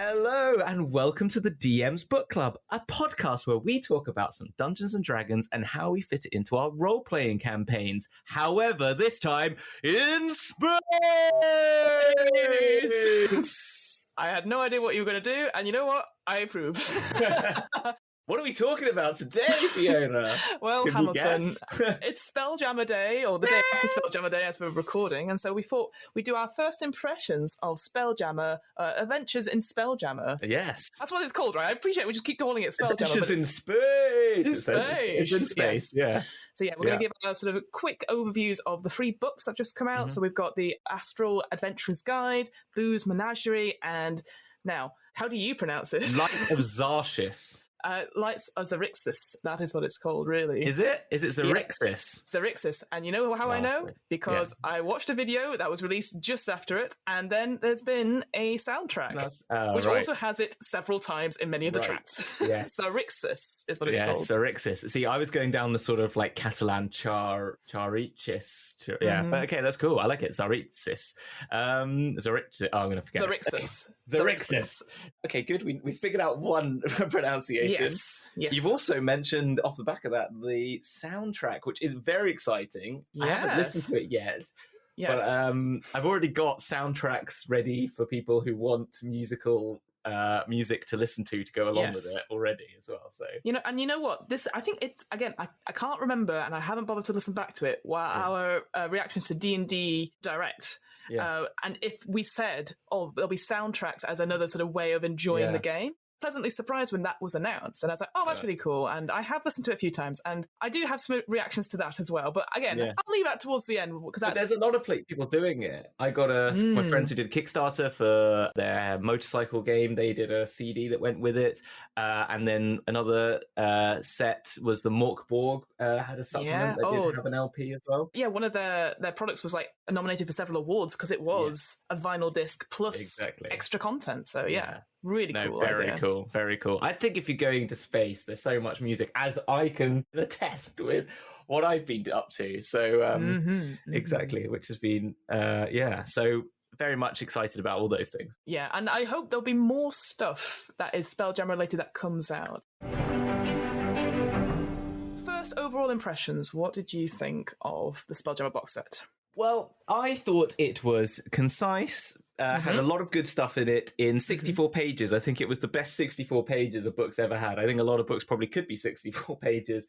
Hello and welcome to the DM's Book Club, a podcast where we talk about some Dungeons and Dragons and how we fit it into our role-playing campaigns. However, this time in space! I had no idea what you were going to do, and you know what? I approve. What are we talking about today, Fiona? Well, Can Hamilton, it's Spelljammer Day, or the day after Spelljammer Day as we're recording, and so we thought we'd do our first impressions of Spelljammer, Adventures in Spelljammer. Yes. That's what it's called, right? I appreciate we just keep calling it Spelljammer. Adventures in space! It's in space, yes. So yeah, we're going to give a sort of quick overviews of the 3 books that have just come out. So we've got the Astral Adventurer's Guide, Boo's Menagerie, and now, how do you pronounce this? Light of Zarshis. Lights of Xerixis. That is what it's called, really. Is it? Is it Xerixis? Xerixis. And you know how I know? Because I watched a video that was released just after it, and then there's been a soundtrack, which also has it several times in many of the tracks. Yes. Xerixis is what it's called. Xerixis. See, I was going down the sort of like Catalan Charichis. But okay, that's cool. I like it. Xerixis. Xerixis. Oh, I'm going to forget. Xerixis. Okay, good. We figured out one pronunciation. Yes. You've also mentioned off the back of that the soundtrack, which is very exciting. Yes. I haven't listened to it yet. Yes. But I've already got soundtracks ready for people who want music to listen to go along with it already as well. So you know what? This, I think it's, again, I can't remember, and I haven't bothered to listen back to it. Our reactions to D&D Direct. And if we said, there'll be soundtracks as another sort of way of enjoying the game, pleasantly surprised when that was announced, and I was like, oh, that's really cool. And I have listened to it a few times, and I do have some reactions to that as well, but again, I'll leave that towards the end, because there's a lot of people doing it. I got my friends who did Kickstarter for their motorcycle game. They did a CD that went with it, and then another set was the Morkborg had a supplement that did have an LP as well. One of their products was like nominated for several awards because it was a vinyl disc plus extra content. So really cool. Very cool. I think if you're going to space, there's so much music, as I can attest with what I've been up to. So exactly, which has been so very much excited about all those things. Yeah, and I hope there'll be more stuff that is Spelljammer related that comes out. First overall impressions, what did you think of the Spelljammer box set? Well, I thought it was concise, had a lot of good stuff in it in 64 pages. I think it was the best 64 pages a book's ever had. I think a lot of books probably could be 64 pages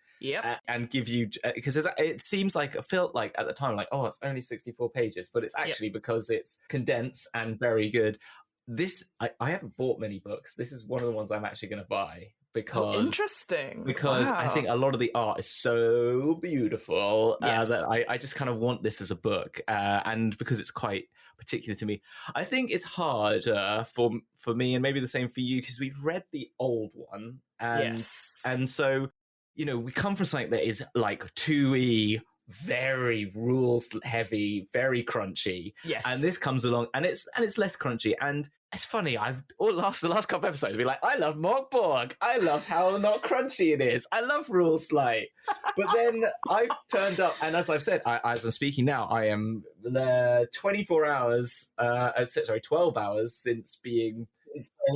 and give you... Because it seems like, it felt like at the time, like, oh, it's only 64 pages, but it's actually because it's condensed and very good. This, I haven't bought many books. This is one of the ones I'm actually going to buy. Because interesting. Because I think a lot of the art is so beautiful that I just kind of want this as a book, and because it's quite particular to me. I think it's harder for me, and maybe the same for you, because we've read the old one, and so we come from something that is like 2E, very rules heavy, very crunchy. Yes. And this comes along and it's less crunchy. And it's funny, the last couple of episodes be like, I love Morkborg. I love how not crunchy it is. I love rules light. But then I've turned up, and as I've said, as I'm speaking now, I am 12 hours since playing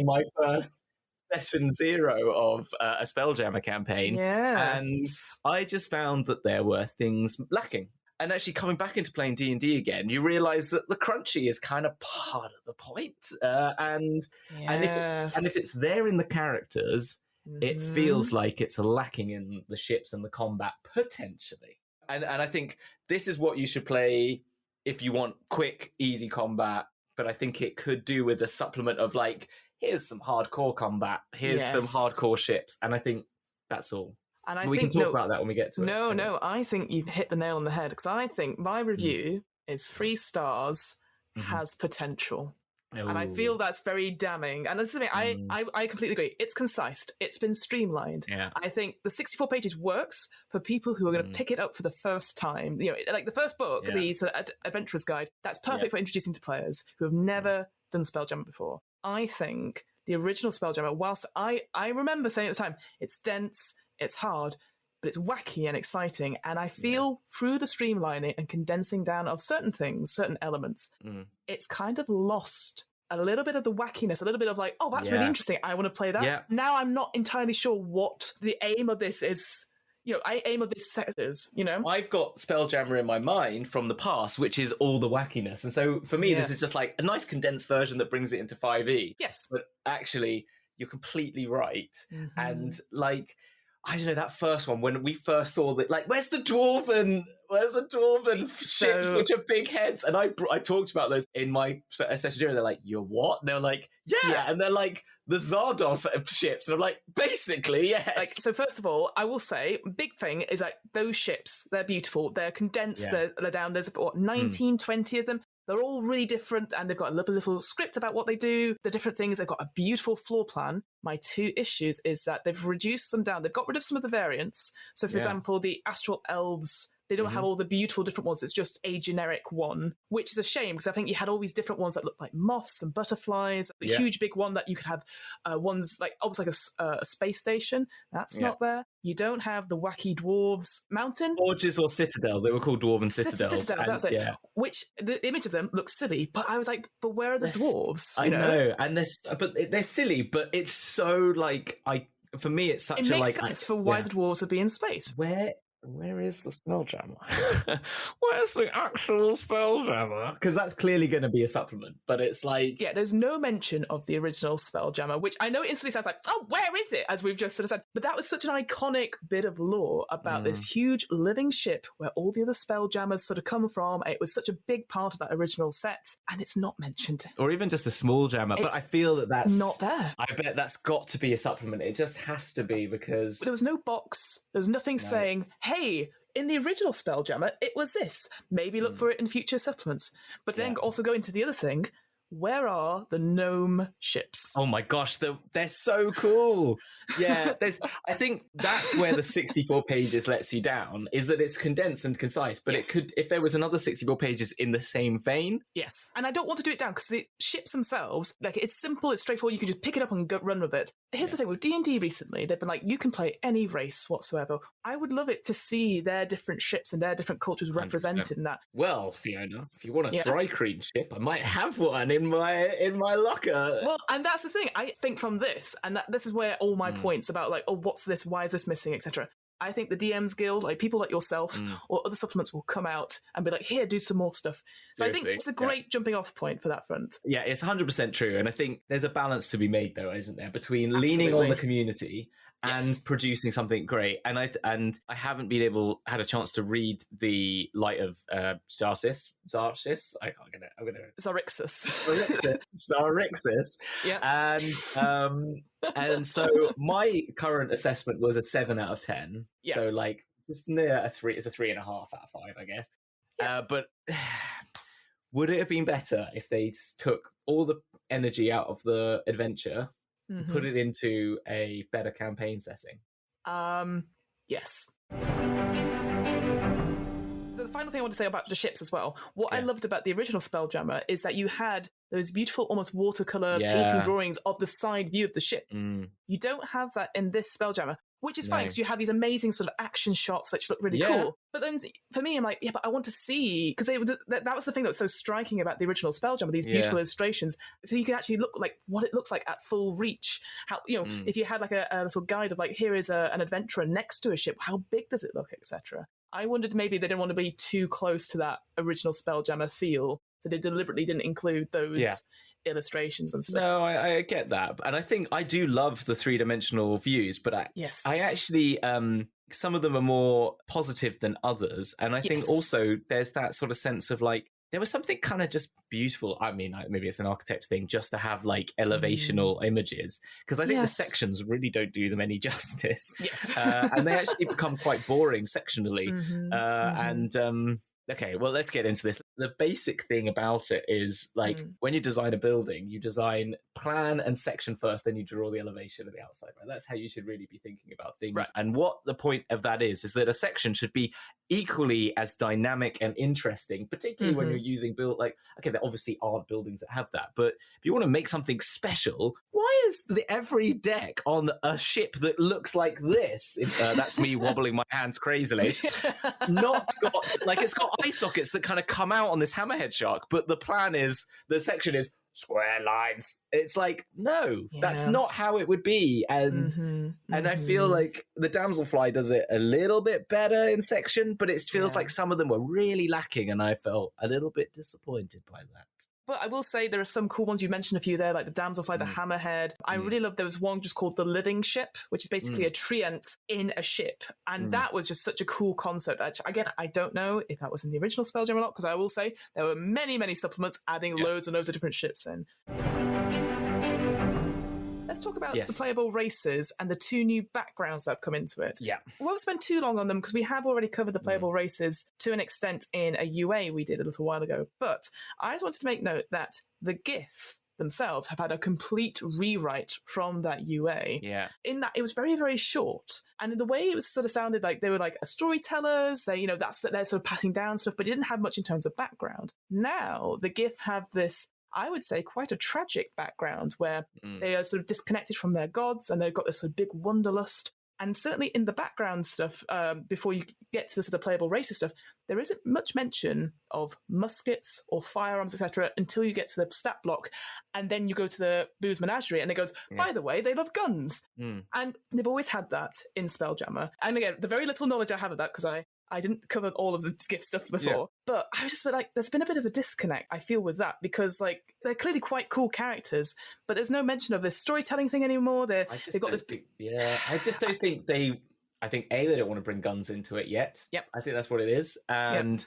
my first session 0 of a Spelljammer campaign. And I just found that there were things lacking. And actually coming back into playing D&D again, you realise that the crunchy is kind of part of the point. And if it's there in the characters, it feels like it's lacking in the ships and the combat, potentially. And I think this is what you should play if you want quick, easy combat. But I think it could do with a supplement of like, here's some hardcore combat, here's some hardcore ships. And I think that's all. And we can talk about that when we get to it. No, I think you've hit the nail on the head, because I think my review is 3 stars, has potential. Ooh. And I feel that's very damning. And this is something I completely agree. It's concise. It's been streamlined. Yeah. I think the 64 pages works for people who are going to pick it up for the first time. Like the first book, the sort of Adventurer's Guide, that's perfect for introducing to players who have never done Spelljammer before. I think the original Spelljammer, whilst I remember saying at the time, it's dense, it's hard, but it's wacky and exciting. And I feel through the streamlining and condensing down of certain things, certain elements, it's kind of lost a little bit of the wackiness, a little bit of like, oh, that's really interesting. I want to play that. Yeah. Now I'm not entirely sure what the aim of this is. Aim of this set is, I've got Spelljammer in my mind from the past, which is all the wackiness. And so for me, this is just like a nice condensed version that brings it into 5e. Yes. But actually, you're completely right. And like, I don't know, that first one, when we first saw that, like, where's the dwarven ships which are big heads? And I talked about those in my session. They're like, you're what? And they're like, yeah. And they're like, the Zardos ships. And I'm like, basically, yes. Like, so first of all, I will say, big thing is like those ships, they're beautiful. They're condensed. They're down. There's 19, 20 of them. They're all really different, and they've got a little script about what they do, the different things. They've got a beautiful floor plan. My two issues is that they've reduced them down. They've got rid of some of the variants. So, for example, the Astral Elves, they don't have all the beautiful different ones. It's just a generic one, which is a shame because I think you had all these different ones that look like moths and butterflies. A huge big one that you could have ones like almost like a space station. That's not there. You don't have the wacky dwarves mountain. Forges or citadels. They were called dwarven citadels. That's it. Yeah. Which the image of them looks silly, but I was like, but where are the dwarves? I know. And they're silly, but it's so like, for me, it's such it makes sense for why the dwarves would be in space. Where is the Spelljammer? Where's the actual Spelljammer? Because that's clearly going to be a supplement, but it's like... Yeah, there's no mention of the original Spelljammer, which I know instantly sounds like, oh, where is it? As we've just sort of said. But that was such an iconic bit of lore about this huge living ship where all the other Spelljammers sort of come from. It was such a big part of that original set, and it's not mentioned. Or even just a small jammer, but I feel that's... not there. I bet that's got to be a supplement. It just has to be because... But there was no box. There was nothing saying, hey, in the original Spelljammer, it was this. Maybe look for it in future supplements. But then also go into the other thing. Where are the gnome ships? Oh my gosh, they're so cool. Yeah, I think that's where the 64 pages lets you down, is that it's condensed and concise, but it could, if there was another 64 pages in the same vein. Yes, and I don't want to do it down because the ships themselves, like, it's simple, it's straightforward, you can just pick it up and run with it. Here's the thing, with D&D recently, they've been like, you can play any race whatsoever. I would love it to see their different ships and their different cultures represented 100%. In that. Well, Fiona, if you want a Thry-Kreen ship, I might have one in my locker. Well, and that's the thing. I think from this, and this is where all my points about like, oh, what's this? Why is this missing, etc. I think the DMs Guild, like people like yourself or other supplements, will come out and be like, here, do some more stuff. So seriously, I think it's a great jumping off point for that front. Yeah, it's 100% true. And I think there's a balance to be made, though, isn't there, between leaning on the community and producing something great. And I haven't had a chance to read the Light of Zarsis. I'm gonna Zarixis. Yeah. And so my current assessment was a 7 out of 10. Yeah. So like it's near a 3. It's a 3.5 out of 5, I guess. Yeah. But would it have been better if they took all the energy out of the adventure? Put it into a better campaign setting? Yes. The final thing I want to say about the ships as well, what I loved about the original Spelljammer is that you had those beautiful, almost watercolour painting drawings of the side view of the ship. You don't have that in this Spelljammer, which is fine because you have these amazing sort of action shots which look really cool. But then for me, I'm like, but I want to see, because that was the thing that was so striking about the original Spelljammer, these beautiful illustrations. So you can actually look like what it looks like at full reach. How, if you had like a little guide of like, here is an adventurer next to a ship, how big does it look, etc. I wondered maybe they didn't want to be too close to that original Spelljammer feel, so they deliberately didn't include those illustrations and stuff. No, I get that. And I think I do love the 3-dimensional views, but I actually, some of them are more positive than others. And I think also there's that sort of sense of like, there was something kind of just beautiful. I mean, maybe it's an architect thing just to have like elevational images, because I think the sections really don't do them any justice. Yes. And they actually become quite boring sectionally. Okay, well, let's get into this. The basic thing about it is, like, when you design a building, you design plan and section first, then you draw the elevation of the outside, right? That's how you should really be thinking about things. Right. And what the point of that is that a section should be equally as dynamic and interesting, particularly when you're using okay, there obviously aren't buildings that have that, but if you want to make something special, why is every deck on a ship that looks like this, that's me wobbling my hands crazily, not got, like, it's got eye sockets that kind of come out on this hammerhead shark, but the section is square lines. It's like, no, that's not how it would be. And I feel like the Damselfly does it a little bit better in section, but it feels like some of them were really lacking, and I felt a little bit disappointed by that. But I will say there are some cool ones. You mentioned a few there, like the Damselfly, the Hammerhead. I really love, there was one just called the Living Ship, which is basically a treant in a ship. And that was just such a cool concept. Again, I don't know if that was in the original Spelljammer or not, because I will say there were many, many supplements adding loads and loads of different ships in. Let's talk about the playable races and the 2 new backgrounds that have come into it. Yeah. We won't spend too long on them because we have already covered the playable races to an extent in a UA we did a little while ago. But I just wanted to make note that the GIF themselves have had a complete rewrite from that UA. Yeah. In that it was very, very short. And in the way it was sort of sounded like they were like storytellers, they're sort of passing down stuff, but it didn't have much in terms of background. Now the GIF have this, I would say, quite a tragic background where they are sort of disconnected from their gods and they've got this sort of big wanderlust. And certainly in the background stuff, before you get to the sort of playable races stuff, there isn't much mention of muskets or firearms, etc., until you get to the stat block. And then you go to the Boo's Menagerie and it goes, by the way, they love guns. And they've always had that in Spelljammer. And again, the very little knowledge I have of that, because I didn't cover all of the skiff stuff before, but I was just like, there's been a bit of a disconnect, I feel, with that, because like they're clearly quite cool characters, but there's no mention of this storytelling thing anymore. They've got this big... I just don't think they don't want to bring guns into it yet. I think that's what it is. And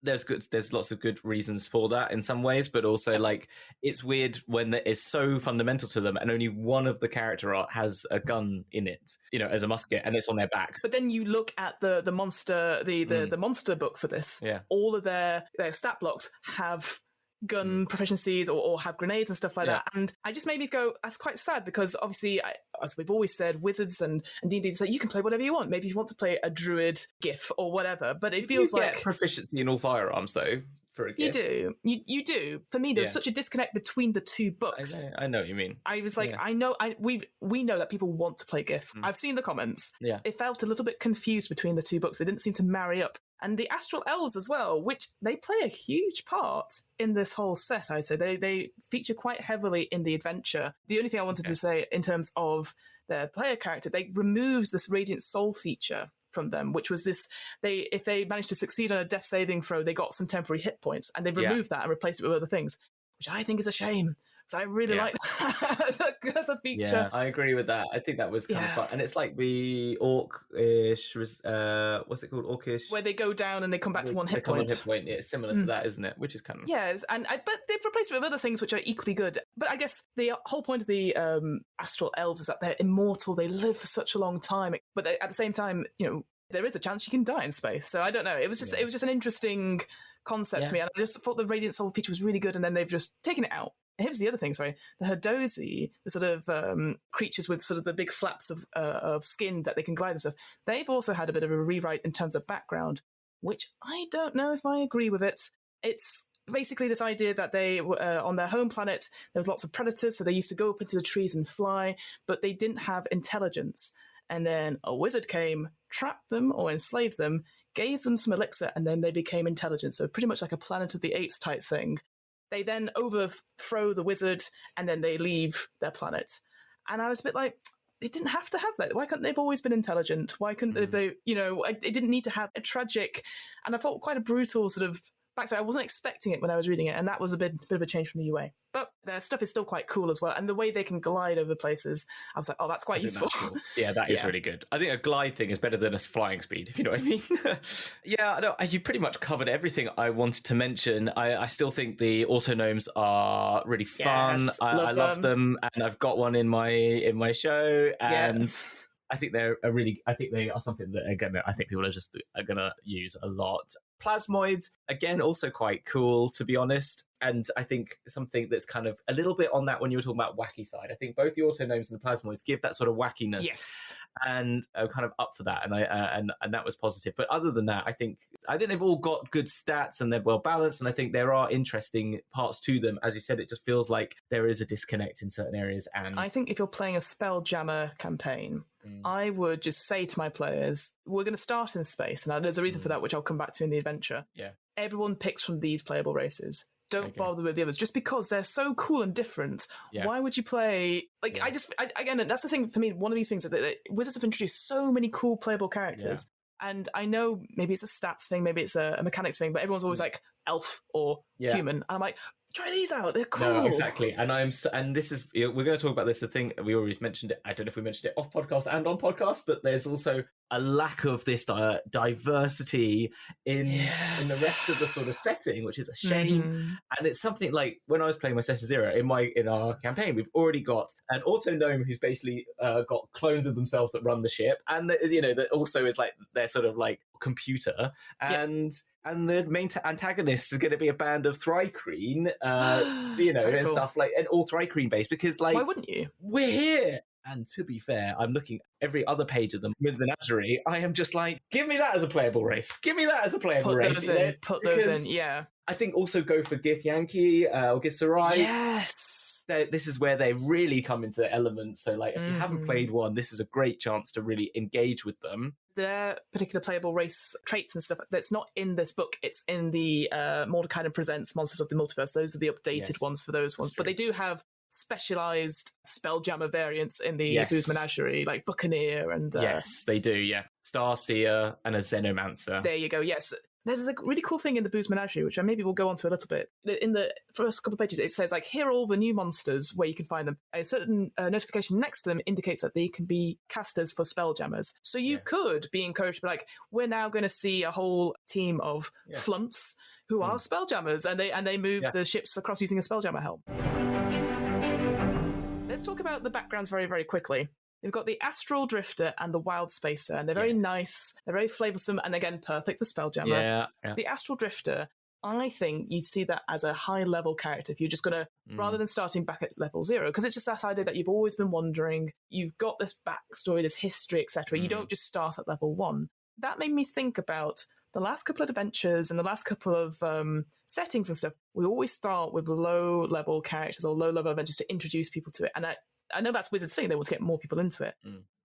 there's lots of good reasons for that in some ways, but also like it's weird when that is so fundamental to them and only one of the character art has a gun in it, as a musket, and it's on their back. But then you look at the monster, the monster book for this, all of their stat blocks have gun proficiencies or have grenades and stuff like that. And I just made me go, that's quite sad, because obviously, as we've always said, wizards and D&D say you can play whatever you want. Maybe you want to play a druid GIF or whatever, but it feels like proficiency in all firearms though. For a GIF. You do. For me, there's such a disconnect between the 2 books. I know what you mean. I was like, we know that people want to play GIF. I've seen the comments. It felt a little bit confused between the 2 books. They didn't seem to marry up. And the Astral Elves as well, which they play a huge part in this whole set, I'd say. They feature quite heavily in the adventure. The only thing I wanted to say in terms of their player character, they removed this Radiant Soul feature from them, which was this, if they managed to succeed on a death saving throw, they got some temporary hit points, and they've removed that and replaced it with other things, which I think is a shame. So I really like that as a feature. Yeah, I agree with that. I think that was kind of fun. And it's like the Orcish, what's it called? Orcish? Where they go down and they come back to one hit point. Yeah, it's similar to that, isn't it? Which is kind of... Yes, but they've replaced it with other things which are equally good. But I guess the whole point of the Astral Elves is that they're immortal. They live for such a long time. But at the same time, there is a chance you can die in space. So I don't know. It was just an interesting concept to me. And I just thought the Radiant Soul feature was really good, and then they've just taken it out. Here's the other thing, the Herdozi, the sort of creatures with sort of the big flaps of skin that they can glide and stuff, they've also had a bit of a rewrite in terms of background, which I don't know if I agree with it. It's basically this idea that they on their home planet, there was lots of predators, so they used to go up into the trees and fly, but they didn't have intelligence. And then a wizard came, trapped them or enslaved them, gave them some elixir, and then they became intelligent. So pretty much like a Planet of the Apes type thing. They then overthrow the wizard, and then they leave their planet. And I was a bit like, they didn't have to have that. Why couldn't they've always been intelligent? Why couldn't they, it didn't need to have a tragic, and I thought quite a brutal sort of backstory. I wasn't expecting it when I was reading it, and that was a bit of a change from the UA. But their stuff is still quite cool as well, and the way they can glide over places, I was like, oh, that's quite useful. That's cool. Yeah, that is really good. I think a glide thing is better than a flying speed, if you know what I mean. I know you pretty much covered everything I wanted to mention. I still think the autognomes are really fun. Yes, I love them, and I've got one in my show, and I think they are something that I think people are gonna use a lot. Plasmoids, again, also quite cool, to be honest. And I think something that's kind of a little bit on that when you were talking about wacky side. I think both the autognomes and the plasmoids give that sort of wackiness. Yes. And I'm kind of up for that. And that was positive. But other than that, I think they've all got good stats and they're well balanced. And I think there are interesting parts to them. As you said, it just feels like there is a disconnect in certain areas. And I think if you're playing a Spelljammer campaign, I would just say to my players, we're going to start in space. And there's a reason for that, which I'll come back to in the adventure. Yeah. Everyone picks from these playable races. don't bother with the others just because they're so cool and different. Why would you play again, that's the thing for me, one of these things that Wizards have introduced so many cool playable characters. And I know maybe it's a stats thing, maybe it's a mechanics thing, but everyone's always like elf or human. And I'm like, try these out, they're cool. No, exactly. And this is, we're going to talk about this, the thing, we already mentioned it, I don't know if we mentioned it off podcast and on podcast, but there's also a lack of this diversity in the rest of the sort of setting, which is a shame. And it's something like, when I was playing my Session Zero, in our campaign, we've already got an auto gnome who's basically got clones of themselves that run the ship, and that also is like their sort of like computer, and the main antagonist is going to be a band of Thri-kreen, and stuff like, and all Thri-kreen based, because like, why wouldn't you? We're here. And to be fair, I'm looking every other page of them with the menagerie. I am just like, give me that as a playable race. Give me that as a playable race. Put those in, yeah. I think also go for Gith Yankee or Gith Sarai. Yes. This is where they really come into element. So like, if you haven't played one, this is a great chance to really engage with them. Their particular playable race traits and stuff that's not in this book, it's in the Mordecai Presents Monsters of the Multiverse. Those are the updated ones for those ones. But they do have specialized spelljammer variants in the Booze Menagerie, like Buccaneer and yes, they do. Starseer and a Xenomancer. There you go. Yes, there's a really cool thing in the Booze Menagerie, which I maybe we'll go on to a little bit. In the first couple of pages, it says like, here are all the new monsters where you can find them. A certain notification next to them indicates that they can be casters for spelljammers. So you could be encouraged to be like, we're now going to see a whole team of flunts who are spelljammers, and they move the ships across using a spelljammer helm. Let's talk about the backgrounds very, very quickly. We've got the Astral Drifter and the Wildspacer, and they're very nice, they're very flavoursome, and again, perfect for Spelljammer. The Astral Drifter, I think you'd see that as a high-level character if you're just going to, rather than starting back at level 0, because it's just that idea that you've always been wondering, you've got this backstory, this history, etc. You don't just start at level 1. That made me think about the last couple of adventures and the last couple of settings and stuff. We always start with low-level characters or low-level adventures to introduce people to it. And I know that's Wizards' thing. They want to get more people into it.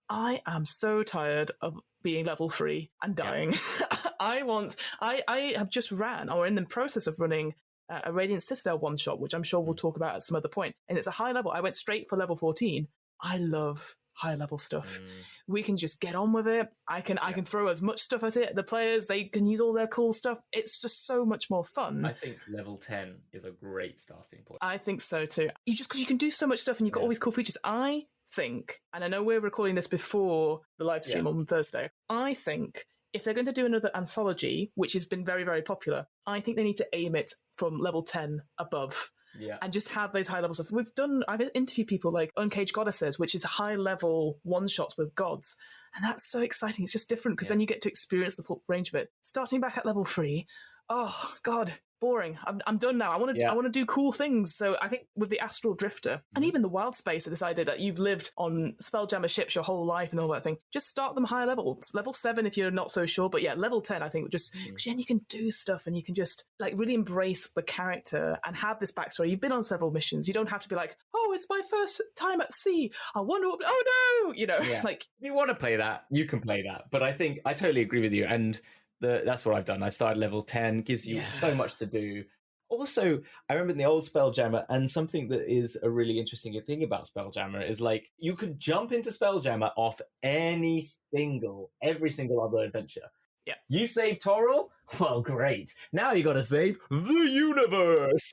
I am so tired of being level 3 and dying. I have just ran, or in the process of running, a Radiant Citadel one-shot, which I'm sure we'll talk about at some other point. And it's a high level. I went straight for level 14. I love high-level stuff. We can just get on with it. I can throw as much stuff at it. The players, they can use all their cool stuff. It's just so much more fun. I think level 10 is a great starting point. I think so too. Because you can do so much stuff and you've got all these cool features. I think, and I know we're recording this before the live stream on Thursday, I think if they're going to do another anthology, which has been very, very popular, I think they need to aim it from level 10 above. And just have those high level stuff. I've interviewed people like Uncaged Goddesses, which is high level one shots with gods. And that's so exciting. It's just different because then you get to experience the full range of it. Starting back at level 3, oh God, boring. I'm done now. I want to do cool things. So I think with the Astral Drifter and even the Wildspace, this idea that you've lived on Spelljammer ships your whole life and all that thing, just start them higher level. It's level 7 if you're not so sure, but level 10 I think just because then you can do stuff and you can just like really embrace the character and have this backstory. You've been on several missions. You don't have to be like, oh, it's my first time at sea. I wonder what, oh no, like if you want to play that, you can play that. But I think I totally agree with you, and that's what I've done. I've started level 10, gives you so much to do. Also, I remember in the old Spelljammer, and something that is a really interesting thing about Spelljammer is like you could jump into Spelljammer off every single other adventure. You saved Toril? Well, great. Now you got to save the universe.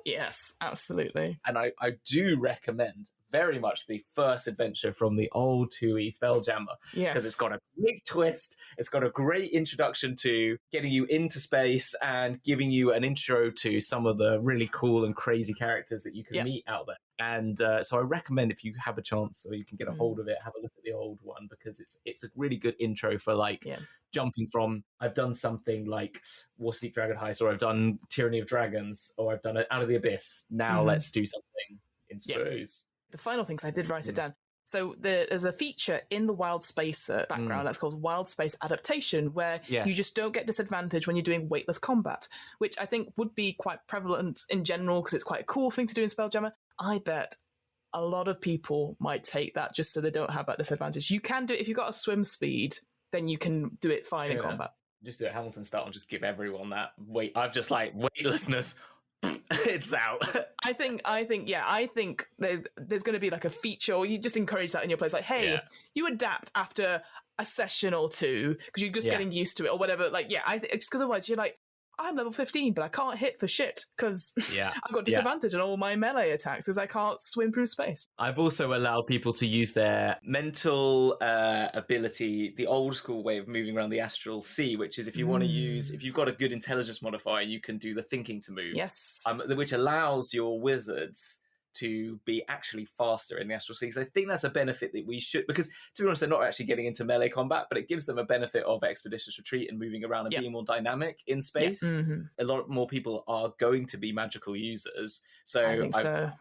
Yes, absolutely. And I do recommend very much the first adventure from the old 2E Spelljammer. Because it's got a great twist. It's got a great introduction to getting you into space and giving you an intro to some of the really cool and crazy characters that you can meet out there. And so I recommend, if you have a chance or you can get a hold of it, have a look at the old one, because it's a really good intro for like jumping from, I've done something like Waterdeep Dragon Heist, or I've done Tyranny of Dragons, or I've done Out of the Abyss. Now let's do something in Spurs. The final things, I did write it down. So there's a feature in the Wildspace background that's called Wildspace Adaptation, where you just don't get disadvantage when you're doing weightless combat, which I think would be quite prevalent in general because it's quite a cool thing to do in Spelljammer. I bet a lot of people might take that just so they don't have that disadvantage. You can do it if you've got a swim speed, then you can do it fine in combat. Just do it Hamilton style and just give everyone that weight. I've just like weightlessness. it's out. I think there's going to be like a feature, or you just encourage that in your place. Like, hey, you adapt after a session or two because you're just getting used to it or whatever. Like, just because otherwise you're like, I'm level 15, but I can't hit for shit because I've got disadvantage on all my melee attacks because I can't swim through space. I've also allowed people to use their mental ability, the old school way of moving around the Astral Sea, which is if you want to use, if you've got a good intelligence modifier, you can do the thinking to move. Yes. Which allows your wizards to be actually faster in the Astral Sea. So I think that's a benefit that we should, because to be honest, they're not actually getting into melee combat, but it gives them a benefit of expeditious retreat and moving around and being more dynamic in space. A lot more people are going to be magical users. So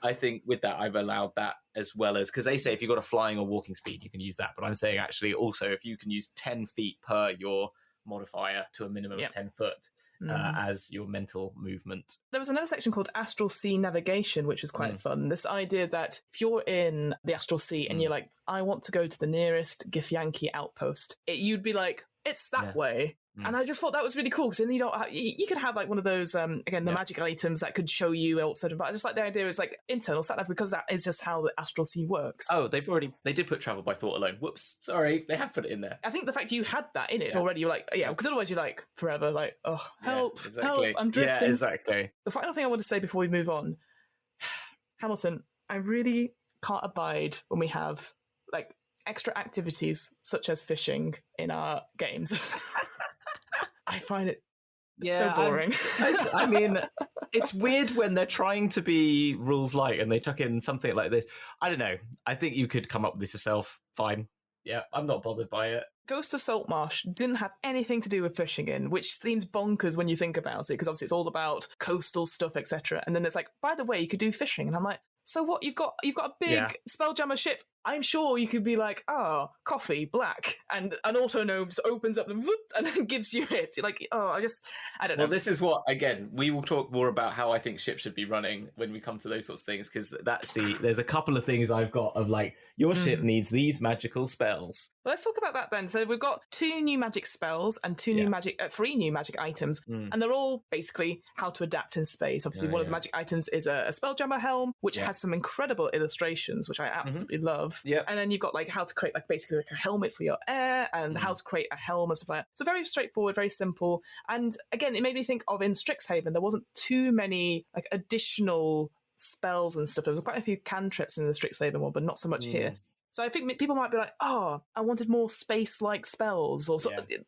I think with that, I've allowed that as well as, because they say if you've got a flying or walking speed, you can use that. But I'm saying actually also if you can use 10 feet per your modifier to a minimum of 10 foot, as your mental movement. There was another section called Astral Sea Navigation, which was quite fun. This idea that if you're in the Astral Sea and you're like, I want to go to the nearest Githyanki outpost, you'd be like, it's that way. And I just thought that was really cool because then you could have like one of those again the magic items that could show you sort of, but I just like the idea is like internal sat nav because that is just how the Astral Sea works. Oh, they did put travel by thought alone. Whoops, sorry, they have put it in there. I think the fact you had that in it already, you're like, because otherwise you're like forever like, oh help, help, I'm drifting. Yeah, exactly. The final thing I want to say before we move on, Hamilton, I really can't abide when we have like extra activities such as fishing in our games. I find it so boring. I mean, it's weird when they're trying to be rules light and they chuck in something like this. I don't know. I think you could come up with this yourself. Fine. Yeah, I'm not bothered by it. Ghost of Saltmarsh didn't have anything to do with fishing in, which seems bonkers when you think about it, because obviously it's all about coastal stuff, etc. And then it's like, by the way, you could do fishing. And I'm like, so what? You've got a big Spelljammer ship. I'm sure you could be like, coffee, black, and an auto-gnome opens up and then gives you it. You're like, I don't know. Well, this is what, again, we will talk more about how I think ships should be running when we come to those sorts of things, because there's a couple of things I've got of like, your ship needs these magical spells. Well, let's talk about that then. So we've got 2 new magic spells and 3 new magic items, and they're all basically how to adapt in space. Obviously, one of the magic items is a Spelljammer helm, which has some incredible illustrations, which I absolutely love. Yep. And then you've got like how to create like basically like a helmet for your air and how to create a helm and stuff like that. So very straightforward, very simple. And again, it made me think of in Strixhaven, there wasn't too many like additional spells and stuff. There was quite a few cantrips in the Strixhaven one, but not so much here. So I think people might be like, I wanted more space-like spells, or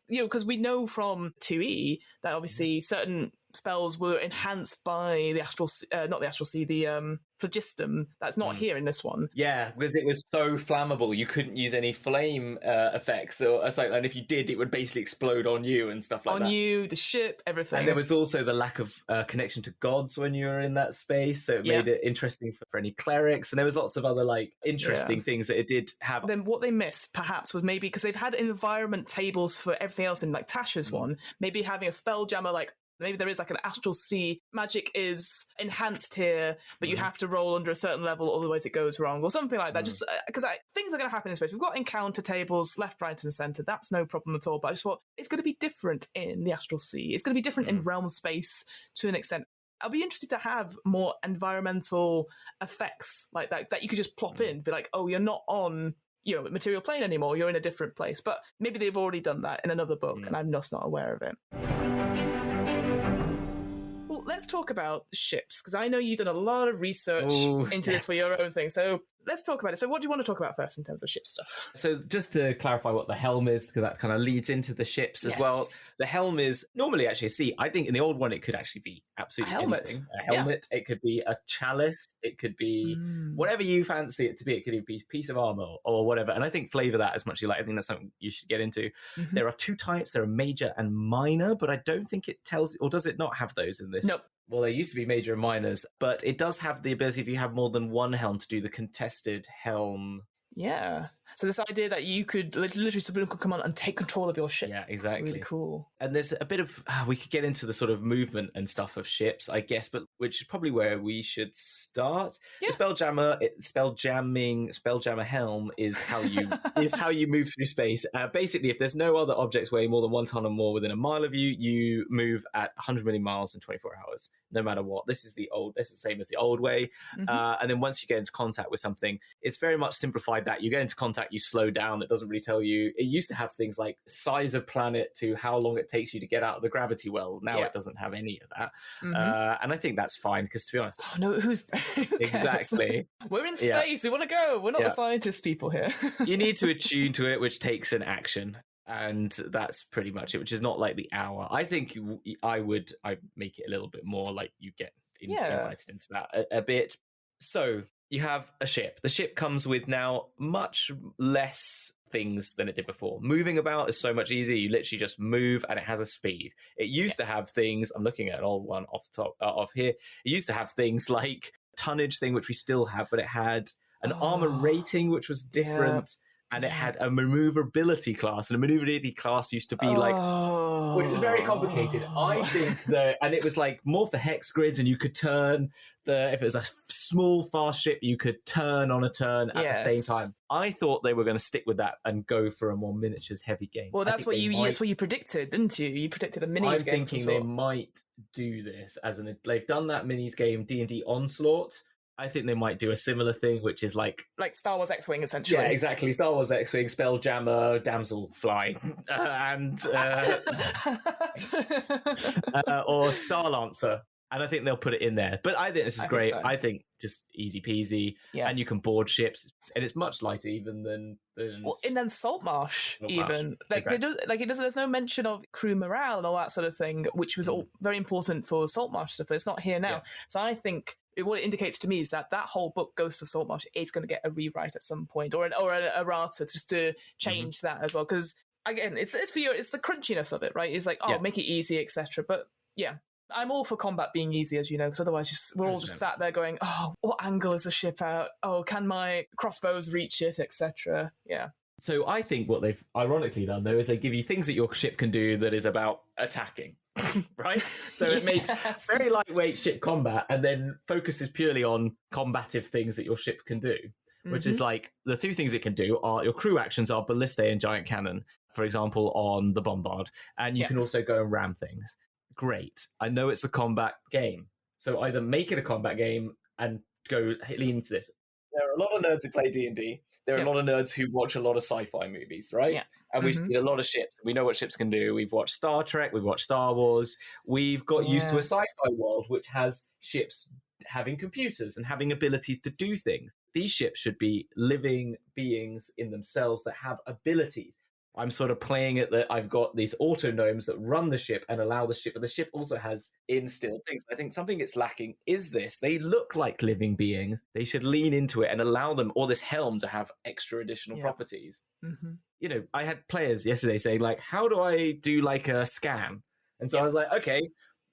because we know from 2E that obviously certain spells were enhanced by the not the Astral Sea, the phlogiston. That's not here in this one. Yeah, because it was so flammable, you couldn't use any flame effects, and if you did, it would basically explode on you and stuff like that. On you, the ship, everything. And there was also the lack of connection to gods when you were in that space, so it made it interesting for any clerics, and there was lots of other like interesting things that it did have. Then what they missed perhaps was maybe because they've had environment tables for everything else in like Tasha's one, maybe having a Spelljammer like maybe there is like an Astral Sea magic is enhanced here, but you have to roll under a certain level, otherwise it goes wrong, or something like that. Just because things are going to happen in space. We've got encounter tables left, right, and centre. That's no problem at all. But I just thought it's going to be different in the Astral Sea. It's going to be different in realm space to an extent. I'll be interested to have more environmental effects like that you could just plop in, be like, you're not on material plane anymore. You're in a different place. But maybe they've already done that in another book, and I'm just not aware of it. Well, let's talk about ships, because I know you've done a lot of research into this for your own thing. So let's talk about it. So what do you want to talk about first in terms of ship stuff? So just to clarify what the helm is, because that kind of leads into the ships as well. The helm is normally actually a sea. I think in the old one, it could actually be absolutely anything. A helmet. It could be a chalice. It could be whatever you fancy it to be. It could be a piece of armor or whatever. And I think flavor that as much as you like. I think that's something you should get into. There are 2 types. There are major and minor, but I don't think it tells, or does it not have those in this? Nope. Well, there used to be major and minors, but it does have the ability, if you have more than one helm, to do the contested helm. Yeah. So this idea that you could literally someone could come on and take control of your ship. Yeah, exactly. Really cool. And there's a bit of we could get into the sort of movement and stuff of ships, I guess, but which is probably where we should start. Yeah. The spelljammer helm is how you move through space. Basically, if there's no other objects weighing more than 1 ton or more within a mile of you, you move at 100 million miles in 24 hours, no matter what. This is the same as the old way. And then once you get into contact with something, it's very much simplified that you get into contact, you slow down. It doesn't really tell you. It used to have things like size of planet to how long it takes you to get out of the gravity well. Now it doesn't have any of that. And I think that's fine because, to be honest, who exactly. We're in space. We want to go. We're not the scientist people here. You need to attune to it, which takes an action. And that's pretty much it, which is not like the hour. I think I make it a little bit more like you get invited into that a bit. So you have a ship. The ship comes with now much less things than it did before. Moving about is so much easier. You literally just move and it has a speed. It used to have things, I'm looking at an old one off the top of here. It used to have things like tonnage thing, which we still have, but it had an armor rating, which was different. And it had a maneuverability class, and a maneuverability class used to be which is very complicated. I think and it was like more for hex grids, and you could turn if it was a small fast ship, you could turn on a turn at the same time. I thought they were going to stick with that and go for a more miniatures heavy game. Well, that's what you predicted, didn't you? You predicted a minis game. I'm thinking they might do this they've done that minis game D&D Onslaught. I think they might do a similar thing, which is like Star Wars X-Wing, essentially. Yeah, exactly. Star Wars X-Wing, Spelljammer, Damselfly, and or Starlancer. And I think they'll put it in there. But I think this is great. So. I think just easy peasy. Yeah. And you can board ships, and it's much lighter even than and then Saltmarsh even. There's no mention of crew morale and all that sort of thing, which was all very important for Saltmarsh stuff, but it's not here now. Yeah. So I think what it indicates to me is that whole book, Ghost of Saltmarsh, is going to get a rewrite at some point, or an errata just to change that as well. Because again, it's the crunchiness of it, right? It's like make it easy, etc. But yeah. I'm all for combat being easy, as you know, because otherwise we're all just sat there going, oh, what angle is the ship out? Oh, can my crossbows reach it, etc. Yeah. So I think what they've ironically done, though, is they give you things that your ship can do that is about attacking, right? So it makes very lightweight ship combat and then focuses purely on combative things that your ship can do, which is like the two things it can do are your crew actions are Ballistae and Giant Cannon, for example, on the Bombard. And you can also go and ram things. Great. I know it's a combat game. So either make it a combat game and lean into this. There are a lot of nerds who play D&D. There are a lot of nerds who watch a lot of sci-fi movies, right? Yeah. And we've seen a lot of ships. We know what ships can do. We've watched Star Trek. We've watched Star Wars. We've got used to a sci-fi world which has ships having computers and having abilities to do things. These ships should be living beings in themselves that have abilities. I'm sort of playing it that I've got these auto gnomes that run the ship and allow the ship, but the ship also has instilled things. I think something that's lacking is this. They look like living beings. They should lean into it and allow them, or this helm, to have extra additional properties. Mm-hmm. You know, I had players yesterday saying, like, how do I do like a scan? And so I was like, okay,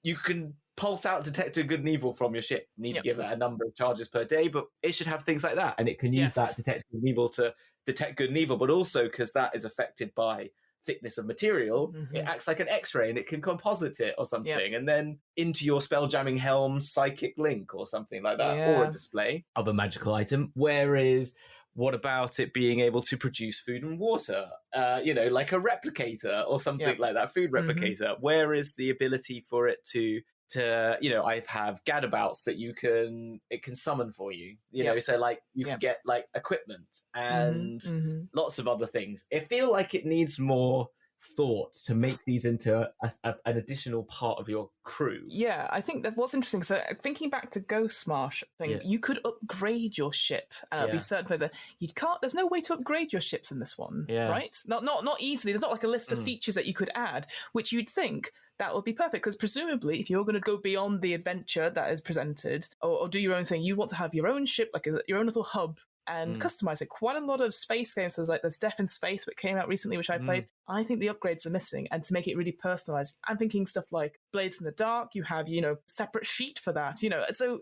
you can pulse out detect good and evil from your ship. You need to give that a number of charges per day, but it should have things like that. And it can use that detect good and evil to detect good and evil, but also because that is affected by thickness of material, it acts like an X-ray and it can composite it or something, and then into your spelljamming helm psychic link or something like that, or a display of a magical item. Whereas what about it being able to produce food and water, like a replicator or something like that, food replicator? Where is the ability for it to I have gadabouts that it can summon for you, know, so like you can get like equipment and lots of other things. I feel like it needs more thought to make these into an additional part of your crew. Yeah, I think that what's interesting. So thinking back to Ghostmarsh thing, you could upgrade your ship and it'd be certain that you can't. There's no way to upgrade your ships in this one, right? Not easily. There's not like a list of features that you could add, which you'd think that would be perfect, because presumably if you're going to go beyond the adventure that is presented or do your own thing, you want to have your own ship, like your own little hub, and customize it. Quite a lot of space games, so there's Death in Space, which came out recently, which I played. I think the upgrades are missing. And to make it really personalized, I'm thinking stuff like Blades in the Dark, you have, separate sheet for that, So,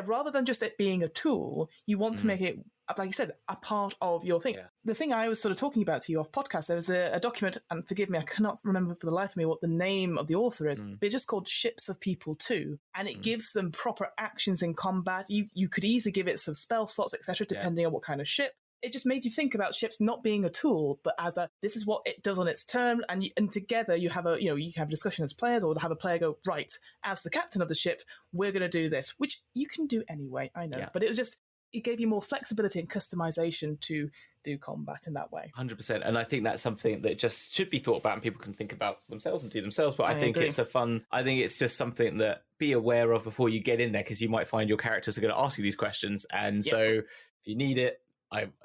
rather than just it being a tool, you want to make it, like you said, a part of your thing. Yeah. The thing I was sort of talking about to you off podcast, there was a document, and forgive me, I cannot remember for the life of me what the name of the author is, but it's just called Ships of People 2, and it gives them proper actions in combat. You could easily give it some spell slots, etc., depending on what kind of ship. It just made you think about ships not being a tool, but as this is what it does on its turn, and together you have you can have a discussion as players, or have a player go, right, as the captain of the ship, we're going to do this, which you can do anyway, I know, but it gave you more flexibility and customization to do combat in that way. 100%. And I think that's something that just should be thought about and people can think about themselves and do themselves. But I think agree. I think it's just something that be aware of before you get in there, because you might find your characters are going to ask you these questions. And so if you need it,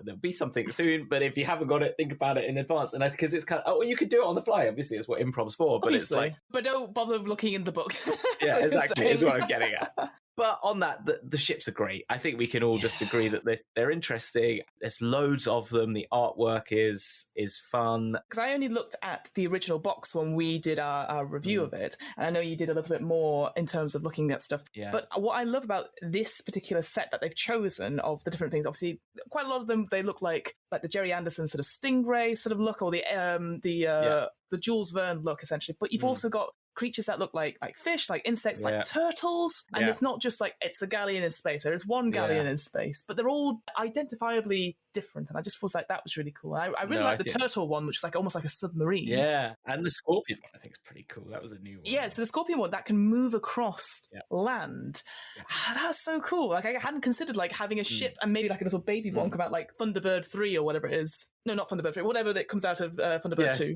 there'll be something soon, but if you haven't got it, think about it in advance. And because it's kind of, you could do it on the fly. Obviously, that's what improv's for. But Obviously. It's like, but don't bother looking in the book. Yeah, exactly. Is what I'm getting at. But on that, the ships are great. I think we can all just agree that they're interesting. There's loads of them. The artwork is fun. Because I only looked at the original box when we did our review of it, and I know you did a little bit more in terms of looking at stuff. Yeah. But what I love about this particular set that they've chosen of the different things, obviously, quite a lot of them, they look like the Jerry Anderson sort of stingray sort of look, or the Jules Verne look, essentially. But you've also got creatures that look like fish, like insects, like turtles. And it's not just like it's a galleon in space. There is one galleon in space, but they're all identifiably different. And I just thought like that was really cool. I really like the turtle one, which is like almost like a submarine. Yeah. And the scorpion one I think is pretty cool. That was a new one. Yeah, so the scorpion one that can move across land. Yeah. That's so cool. Like I hadn't considered like having a ship and maybe like a little baby one come out, like Thunderbird 3 or whatever it is. No, not Thunderbird 3, whatever that comes out of Thunderbird 2.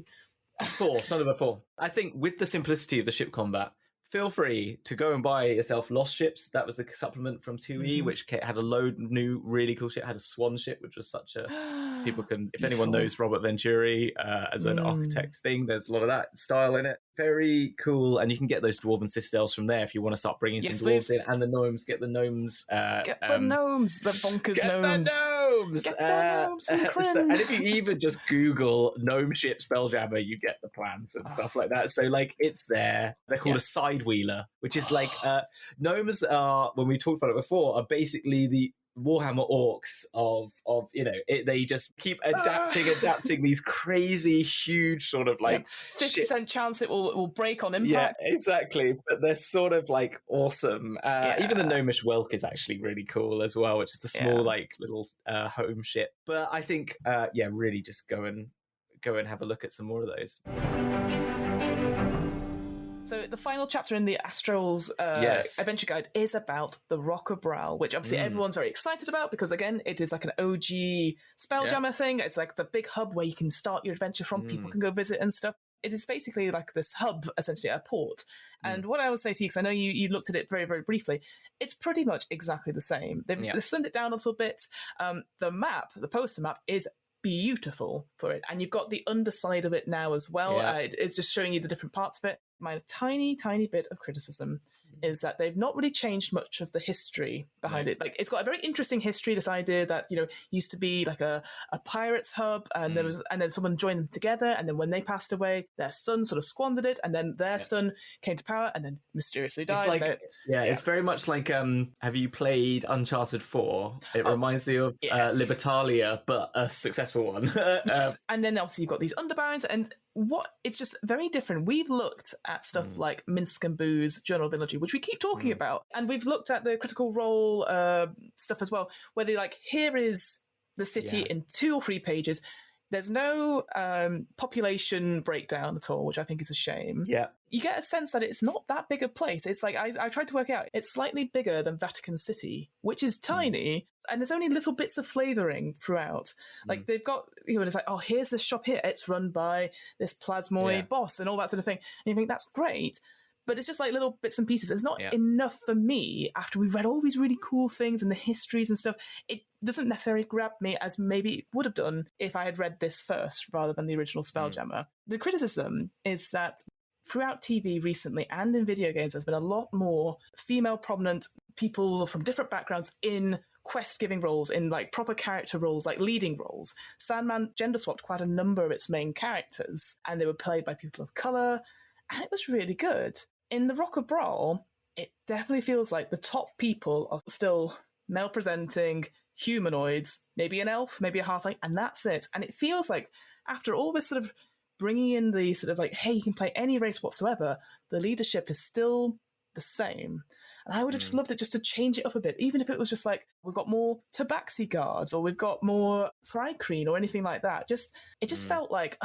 4, Thunderbird 4. I think with the simplicity of the ship combat, feel free to go and buy yourself Lost Ships. That was the supplement from 2E, which had a load of new, really cool shit. It had a swan ship, which was such a... People can... If anyone knows Robert Venturi as an architect thing, there's a lot of that style in it. Very cool. And you can get those Dwarven Citadels from there if you want to start bringing some dwarves in. And the gnomes. Get the gnomes. Get the gnomes. The bonkers gnomes. Get the gnomes. And if you even just Google gnome ship Spelljammer, you get the plans and stuff like that. So, like, it's there. They're called a side wheeler, which is like gnomes are, when we talked about it before, are basically the Warhammer orcs of they just keep adapting these crazy huge sort of like 50% chance it will break on impact. Yeah, exactly. But they're sort of like awesome. Even the gnomish whelk is actually really cool as well, which is the small like little home ship. But I think really just go and have a look at some more of those. So the final chapter in the Astral's adventure guide is about the Rock of Bral, which obviously everyone's very excited about because, again, it is like an OG Spelljammer thing. It's like the big hub where you can start your adventure from. People can go visit and stuff. It is basically like this hub, essentially, a port. And what I would say to you, because I know you looked at it very, very briefly, it's pretty much exactly the same. They've slimmed it down a little bit. The poster map is beautiful for it. And you've got the underside of it now as well. It's just showing you the different parts of it. My tiny, tiny bit of criticism is that they've not really changed much of the history behind it. Like, it's got a very interesting history, this idea that, used to be like a pirates hub, and then someone joined them together, and then when they passed away, their son sort of squandered it, and then their son came to power and then mysteriously died. It's like, it's very much like, have you played Uncharted 4? It reminds you of Libertalia, but a successful one. And then obviously you've got these underbarons, and it's just very different. We've looked at stuff like Minsk and Boo's Journal of Villagy, which we keep talking about, and we've looked at the Critical Role stuff as well, where they here is the city in 2 or 3 pages. There's no population breakdown at all, which I think is a shame. Yeah. You get a sense that it's not that big a place. It's like, I tried to work out, it's slightly bigger than Vatican City, which is tiny, and there's only little bits of flavouring throughout. Like, they've got, it's like, here's this shop here, it's run by this plasmoid boss and all that sort of thing. And you think, that's great. But it's just like little bits and pieces. It's not enough for me after we've read all these really cool things and the histories and stuff. It doesn't necessarily grab me as maybe it would have done if I had read this first rather than the original Spelljammer. The criticism is that throughout TV recently and in video games, there's been a lot more female prominent people from different backgrounds in quest-giving roles, in like proper character roles, like leading roles. Sandman gender-swapped quite a number of its main characters, and they were played by people of colour, and it was really good. In the Rock of Brawl, it definitely feels like the top people are still male-presenting humanoids, maybe an elf, maybe a halfling, and that's it. And it feels like after all this sort of bringing in the sort of like, hey, you can play any race whatsoever, the leadership is still the same. And I would have just loved it just to change it up a bit, even if it was just like, we've got more Tabaxi guards, or we've got more Thrycreen, or anything like that. It just felt like,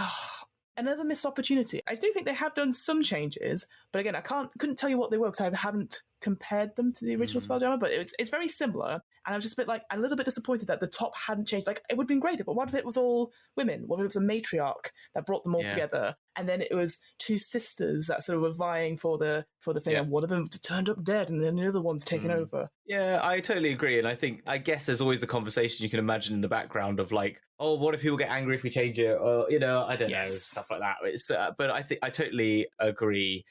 another missed opportunity. I do think they have done some changes, but again, I couldn't tell you what they were because I haven't compared them to the original Spelljammer, but it's very similar. And I was just a bit like, a little bit disappointed that the top hadn't changed. Like, it would have been great, but what if it was all women? What if it was a matriarch that brought them all together? And then it was two sisters that sort of were vying for the thing, and one of them turned up dead, and then the other one's taken over. Yeah, I totally agree. And I guess there's always the conversation you can imagine in the background of like, oh, what if people get angry if we change it? Or, I don't know, stuff like that. It's, but I totally agree.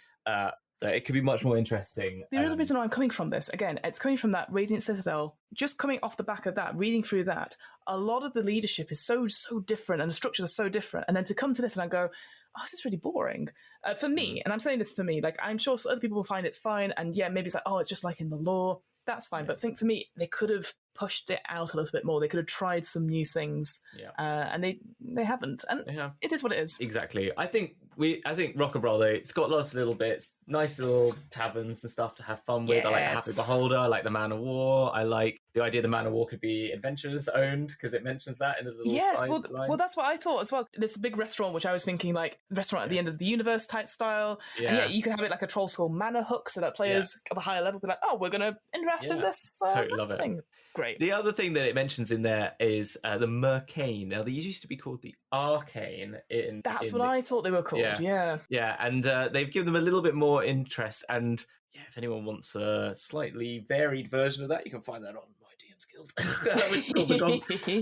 So it could be much more interesting. The other reason why I'm coming from this, again, it's coming from that Radiant Citadel. Just coming off the back of that, reading through that, a lot of the leadership is so different, and the structures are so different. And then to come to this and I go, oh, this is really boring. For me, and I'm saying this for me, like, I'm sure other people will find it's fine. And yeah, maybe it's like, oh, it's just like in the lore. That's fine. But I think for me, they could have pushed it out a little bit more. They could have tried some new things. And they haven't. And it is what it is. Exactly. I think Rock and Roll, though, it's got lots of little bits, nice little taverns and stuff to have fun with. I like the Happy Beholder, I like the Man of War, I like the idea the Man of War could be adventurers owned, because it mentions that in a little side line. Well, that's what I thought as well. This big restaurant, which I was thinking like restaurant at the end of the universe type style. And you could have it like a Troll Skull Manor hook, so that players of a higher level be like, oh, we're going to invest in this. Totally love it. Great. The other thing that it mentions in there is the Mercane. Now, these used to be called the Arcane. That's what I thought they were called, Yeah, and they've given them a little bit more interest. And if anyone wants a slightly varied version of that, you can find that on my DM's Guild,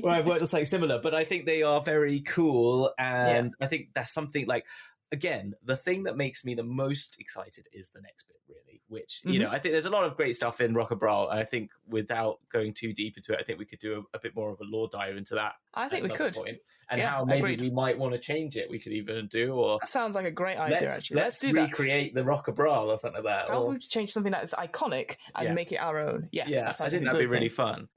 where I've worked on something similar. But I think they are very cool, and I think that's something like, again, the thing that makes me the most excited is the next bit, really, which, I think there's a lot of great stuff in Rock and Brawl, and I think without going too deep into it, I think we could do a bit more of a lore dive into that. I think we could. And how maybe we might want to change it, we could even do. Or that sounds like a great idea, actually. Let's do recreate the Rock of Brawl or something like that. How would we change something that is iconic and make it our own? Yeah, I think that'd be really fun.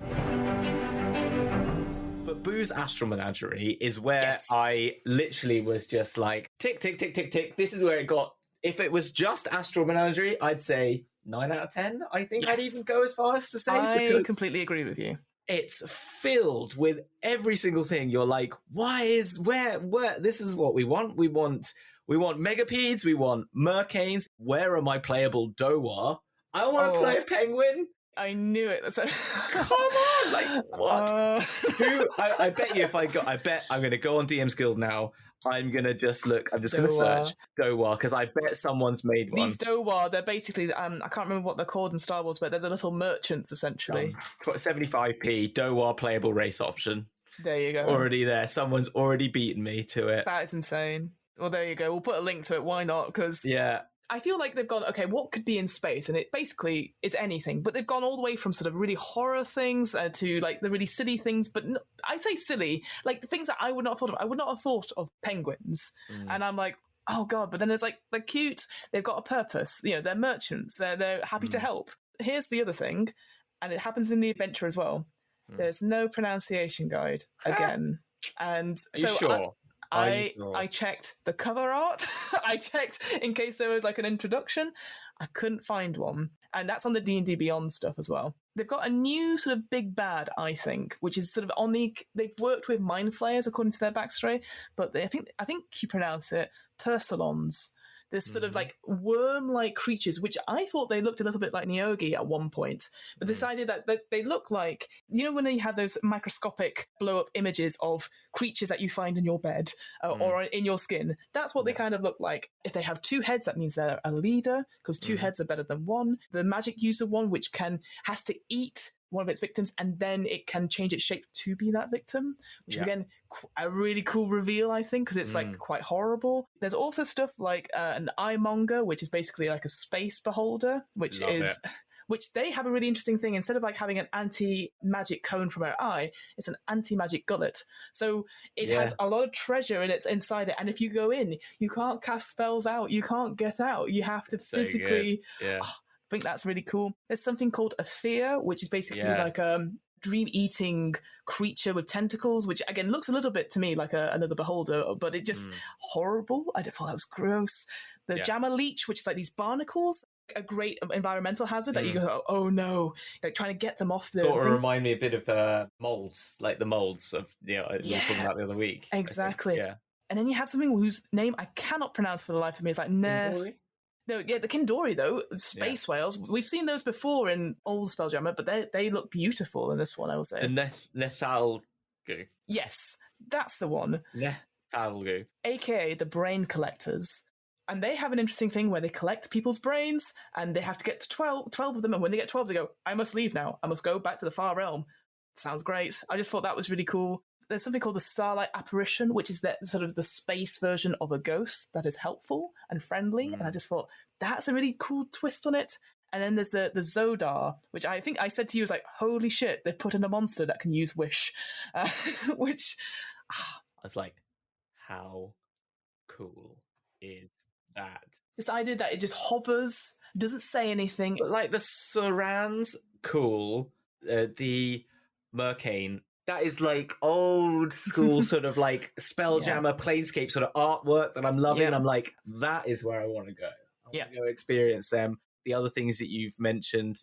But Boo's Astral Menagerie is where I literally was just like, tick, tick, tick, tick, tick. This is where it got. If it was just Astral Menagerie, I'd say 9 out of 10. I think I'd even go as far as to say. I completely agree with you. It's filled with every single thing. You're like, where? This is what we want. We want Megapedes. We want Mercanes. Where are my playable Doa? I want to play a penguin. I knew it. Come on, like what? Who? I bet you I bet I'm going to go on DM's Guild now. I'm going to just look. I'm just going to search Doa, because I bet someone's made one. These Doa, they're basically, I can't remember what they're called in Star Wars, but they're the little merchants, essentially. 75p, Doa playable race option. There you go. It's already there. Someone's already beaten me to it. That is insane. Well, there you go. We'll put a link to it. Why not? Because I feel like they've gone, okay, what could be in space? And it basically is anything. But they've gone all the way from sort of really horror things to like the really silly things. But I say silly, like the things that I would not have thought of. I would not have thought of penguins. And I'm like, oh God. But then there's like, they're cute. They've got a purpose. They're merchants. They're happy to help. Here's the other thing. And it happens in the adventure as well. There's no pronunciation guide again. And Are you sure? I checked the cover art. I checked in case there was like an introduction. I couldn't find one. And that's on the D&D Beyond stuff as well. They've got a new sort of big bad, I think, which is sort of on the... They've worked with mind flayers according to their backstory, but I think you pronounce it Persilons. This sort of like worm-like creatures, which I thought they looked a little bit like Neogi at one point. But this idea that they look like, when you have those microscopic blow-up images of creatures that you find in your bed or in your skin, that's what they kind of look like. If they have 2 heads, that means they're a leader, because 2 heads are better than 1. The magic user one, which has to eat one of its victims, and then it can change its shape to be that victim, which is again a really cool reveal, I think, because it's like quite horrible. There's also stuff like an eyemonger, which is basically like a space beholder, which which they have a really interesting thing. Instead of like having an anti-magic cone from her eye, it's an anti-magic gullet. So it has a lot of treasure inside it. And if you go in, you can't cast spells out. You can't get out. You have to physically... Yeah. I think that's really cool. There's something called a Thea, which is basically like a dream-eating creature with tentacles, which again looks a little bit to me like another beholder, but it just horrible. I thought that was gross. The Jammer Leech, which is like these barnacles, a great environmental hazard that you go, oh no, like trying to get them off the sort of remind me a bit of molds, like the molds of we were talking about the other week. Exactly. And then you have something whose name I cannot pronounce for the life of me. It's like the Kindori though, space whales. We've seen those before in old Spelljammer, but they look beautiful in this one, I will say. The Nethalgu. Yes, that's the one. Nethalgu. AKA the brain collectors. And they have an interesting thing where they collect people's brains, and they have to get to 12 of them, and when they get 12, they go, I must leave now. I must go back to the far realm. Sounds great. I just thought that was really cool. There's something called the Starlight Apparition, which is sort of the space version of a ghost that is helpful and friendly. And I just thought, that's a really cool twist on it. And then there's the Zodar, which I think I said to you was like, holy shit, they put in a monster that can use Wish. Which... I was like, how cool is that? This idea that it just hovers, doesn't say anything. But like the Surans, cool. The Mercane, that is like old school sort of like Spelljammer Planescape sort of artwork that I'm loving. And I'm like, that is where I want to go. I want to go experience them. The other things that you've mentioned,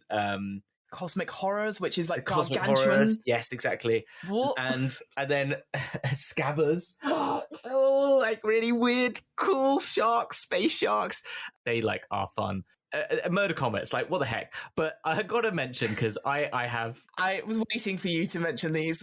Cosmic Horrors, which is like Cosmic gargantuan. Horrors. Yes, exactly. What? And then Scavers. Oh, like really weird, cool sharks, space sharks. They like are fun. Murder comets, like what the heck? But I got to mention, because I was waiting for you to mention these.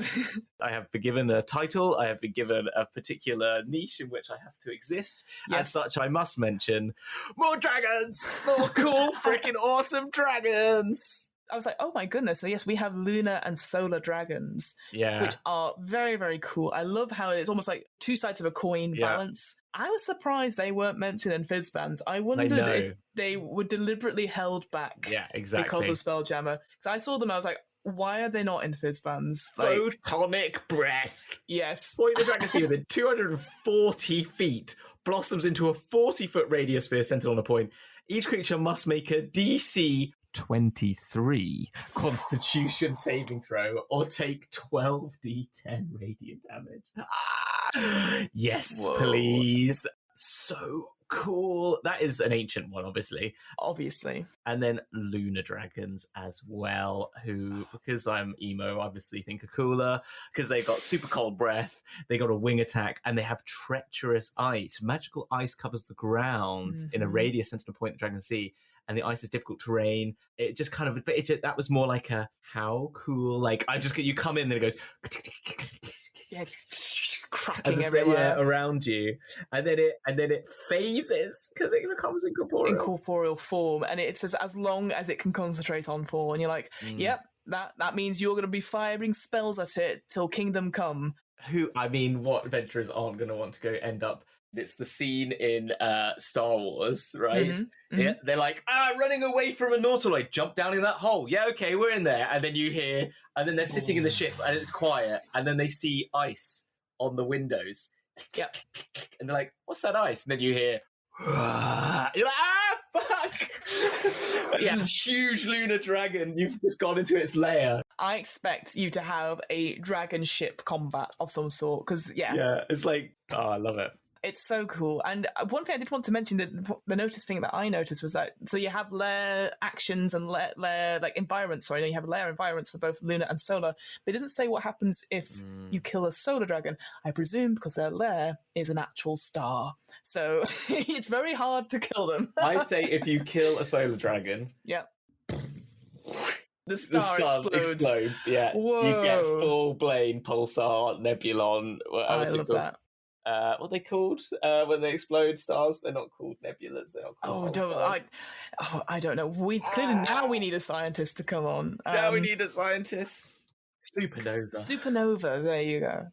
I have been given a title. I have been given a particular niche in which I have to exist. As such, I must mention more dragons, more cool, freaking awesome dragons. I was like, oh my goodness. So yes, we have lunar and solar dragons, which are very, very cool. I love how it's almost like two sides of a coin balance. I was surprised they weren't mentioned in Fizzbands. I wondered if they were deliberately held back because of Spelljammer. Because I saw them, I was like, why are they not in Fizzbands? Like, photonic breath. Yes. Point the dragon sea within 240 feet blossoms into a 40-foot radius sphere centered on a point. Each creature must make a DC 23 Constitution saving throw or take 12d10 radiant damage. Yes, please. So cool. That is an ancient one, obviously. And then lunar dragons as well, who, because I'm emo, obviously think are cooler, because they've got super cold breath, they got a wing attack, and they have treacherous ice. Magical ice covers the ground in a radius centered on a point in the Dragon Sea, and the ice is difficult terrain. It just kind of, that was more like a, how cool, like, you come in and it goes, cracking everywhere around you, and then it phases because it becomes incorporeal form, and it says as long as it can concentrate on 4, and you're like, yep, that means you're going to be firing spells at it till Kingdom Come. What adventurers aren't going to want to go end up? It's the scene in Star Wars, right? Yeah, they're like, running away from a Nautiloid, jump down in that hole. Yeah, okay, we're in there. And then you hear, and then they're sitting in the ship and it's quiet, and then they see ice on the windows. Yeah. And they're like, what's that ice? And then you hear, you're like, fuck! This huge lunar dragon, you've just gone into its lair. I expect you to have a dragon ship combat of some sort, because, Yeah, it's like, I love it. It's so cool. And one thing I did want to mention, that the notice thing that I noticed was that, so you have lair actions and lair like environments. Sorry, you have lair environments for both lunar and solar. But it doesn't say what happens if you kill a solar dragon. I presume because their lair is an actual star. So it's very hard to kill them. I say if you kill a solar dragon. Yeah. The star explodes. Yeah. Whoa. You get full Plane, Pulsar, Nebulon. I love that. What are they called when they explode stars? They're not called nebulas. They're not called I don't know. Now we need a scientist to come on. Now we need a scientist. Supernova. There you go.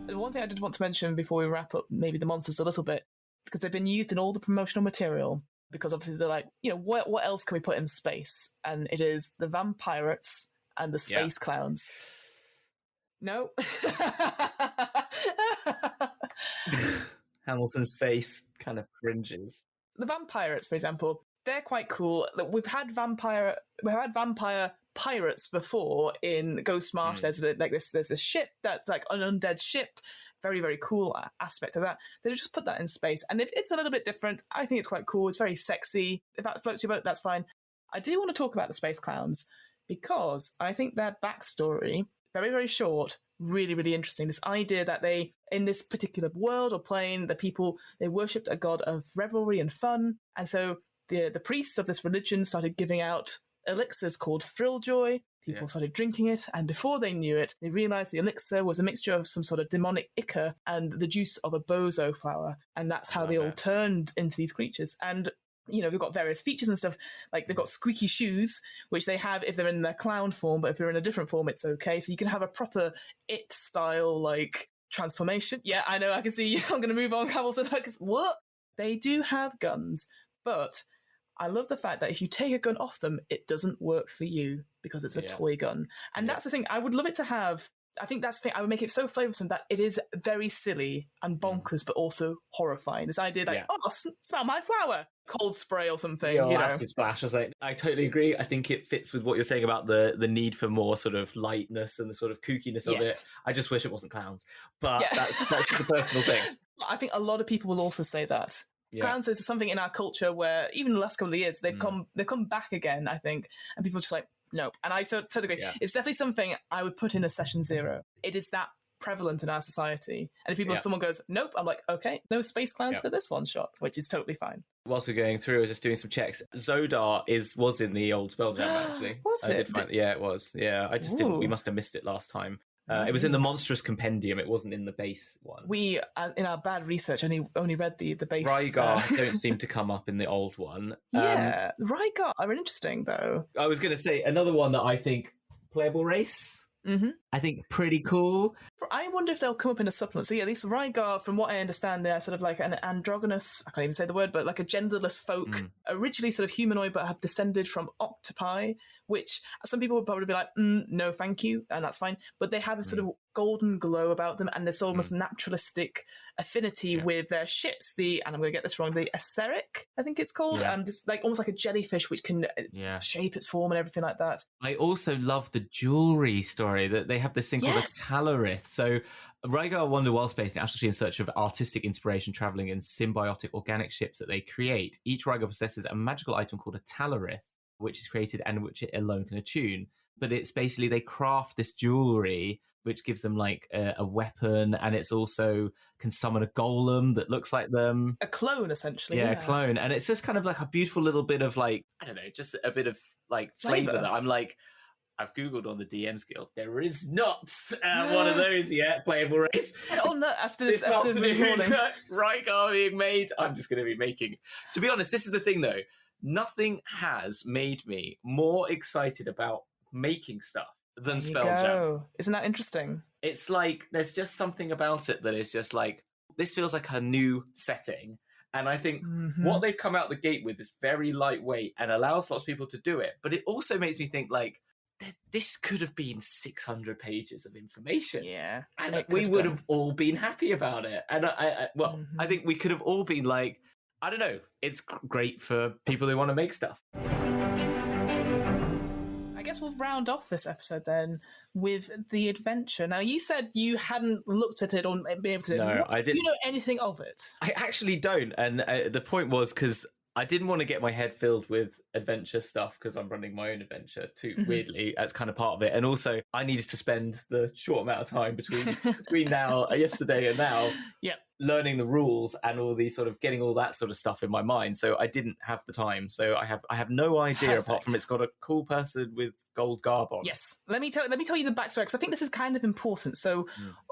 And one thing I did want to mention before we wrap up maybe the monsters a little bit, because they've been used in all the promotional material. because obviously they're like, what else can we put in space? And it is the vampirates and the space clowns. No. Hamilton's face kind of cringes. The vampirates, for example, they're quite cool. We've had vampire pirates before in Ghost Marsh. There's a ship that's like an undead ship. Very, very cool aspect of that. They just put that in space. And if it's a little bit different, I think it's quite cool. It's very sexy. If that floats your boat, that's fine. I do want to talk about the space clowns because I think their backstory, very, very short, really, really interesting. This idea that they, in this particular world or plane, the people, they worshipped a god of revelry and fun. And so the priests of this religion started giving out elixirs called Frilljoy. People started drinking it, and before they knew it, they realized the elixir was a mixture of some sort of demonic ichor and the juice of a bozo flower. And that's how they all turned into these creatures. And we've got various features and stuff, like they've got squeaky shoes, which they have if they're in their clown form, but if they're in a different form, it's okay. So you can have a proper It style, like, transformation. Yeah, I know, I can see you. I'm going to move on, Hamilton. What? They do have guns, but I love the fact that if you take a gun off them, it doesn't work for you because it's a toy gun. And that's the thing. I would love it to have... I think that's the thing. I would make it so flavoursome that it is very silly and bonkers, but also horrifying. This idea that, smell my flower, cold spray or something. Acid splash. I totally agree. I think it fits with what you're saying about the need for more sort of lightness and the sort of kookiness of it. I just wish it wasn't clowns, but that's just a personal thing. I think a lot of people will also say that. Yeah. Clowns is something in our culture where even the last couple of years they've come back again, I think, and people are just like, nope. And I totally agree. Yeah. It's definitely something I would put in a session 0. It is that prevalent in our society. And if someone goes, nope, I'm like, okay, no space clowns for this one shot, which is totally fine. Whilst we're going through, I was just doing some checks. Zodar was in the old Spelljammer, actually. Was it? It was. Yeah, I just didn't. We must have missed it last time. It was in the Monstrous Compendium. It wasn't in the base one. We, in our bad research, only read the base. Rygar don't seem to come up in the old one. Rygar are interesting, though. I was going to say, another one that I think, Playable Race. Mm-hmm. I think pretty cool. I wonder if they'll come up in a supplement. So these Rygar, from what I understand, they're sort of like an androgynous, I can't even say the word, but like a genderless folk, originally sort of humanoid, but have descended from octopi, which some people would probably be like, no, thank you, and that's fine. But they have a sort of golden glow about them, and this almost naturalistic affinity with their ships. And I'm going to get this wrong, the Etheric, I think it's called. Just like almost like a jellyfish, which can shape its form and everything like that. I also love the jewelry story that they have this thing called a Talorith. So Rygar wander Wildspace and Astral Sea in search of artistic inspiration, traveling in symbiotic organic ships that they create. Each Rygar possesses a magical item called a Talorith, which is created and which it alone can attune. But it's basically they craft this jewelry which gives them like a weapon, and it's also can summon a golem that looks like them. A clone, essentially. Yeah, a clone. And it's just kind of like a beautiful little bit of like, I don't know, just a bit of like flavour that I'm like, I've Googled on the DMs Guild. There is not one of those yet, Playable Race. Oh, no, after this afternoon, Rygar being made. I'm just going to be making... To be honest, this is the thing, though. Nothing has made me more excited about making stuff than Spelljammer. Isn't that interesting? It's like, there's just something about it that is just like, this feels like a new setting. And I think what they've come out the gate with is very lightweight and allows lots of people to do it. But it also makes me think, like, this could have been 600 pages of information. Yeah. And we would have all been happy about it. And I think we could have all been like, I don't know, it's great for people who want to make stuff. I guess we'll round off this episode then with the adventure. Now, you said you hadn't looked at it or been able to... No, I didn't. Do you know anything of it? I actually don't. And the point was because I didn't want to get my head filled with adventure stuff because I'm running my own adventure too, weirdly. That's kind of part of it. And also, I needed to spend the short amount of time between yesterday and now learning the rules and all these sort of getting all that sort of stuff in my mind. So I didn't have the time. So I have no idea apart from it's got a cool person with gold garb on. Yes. Let me tell you the backstory because I think this is kind of important. So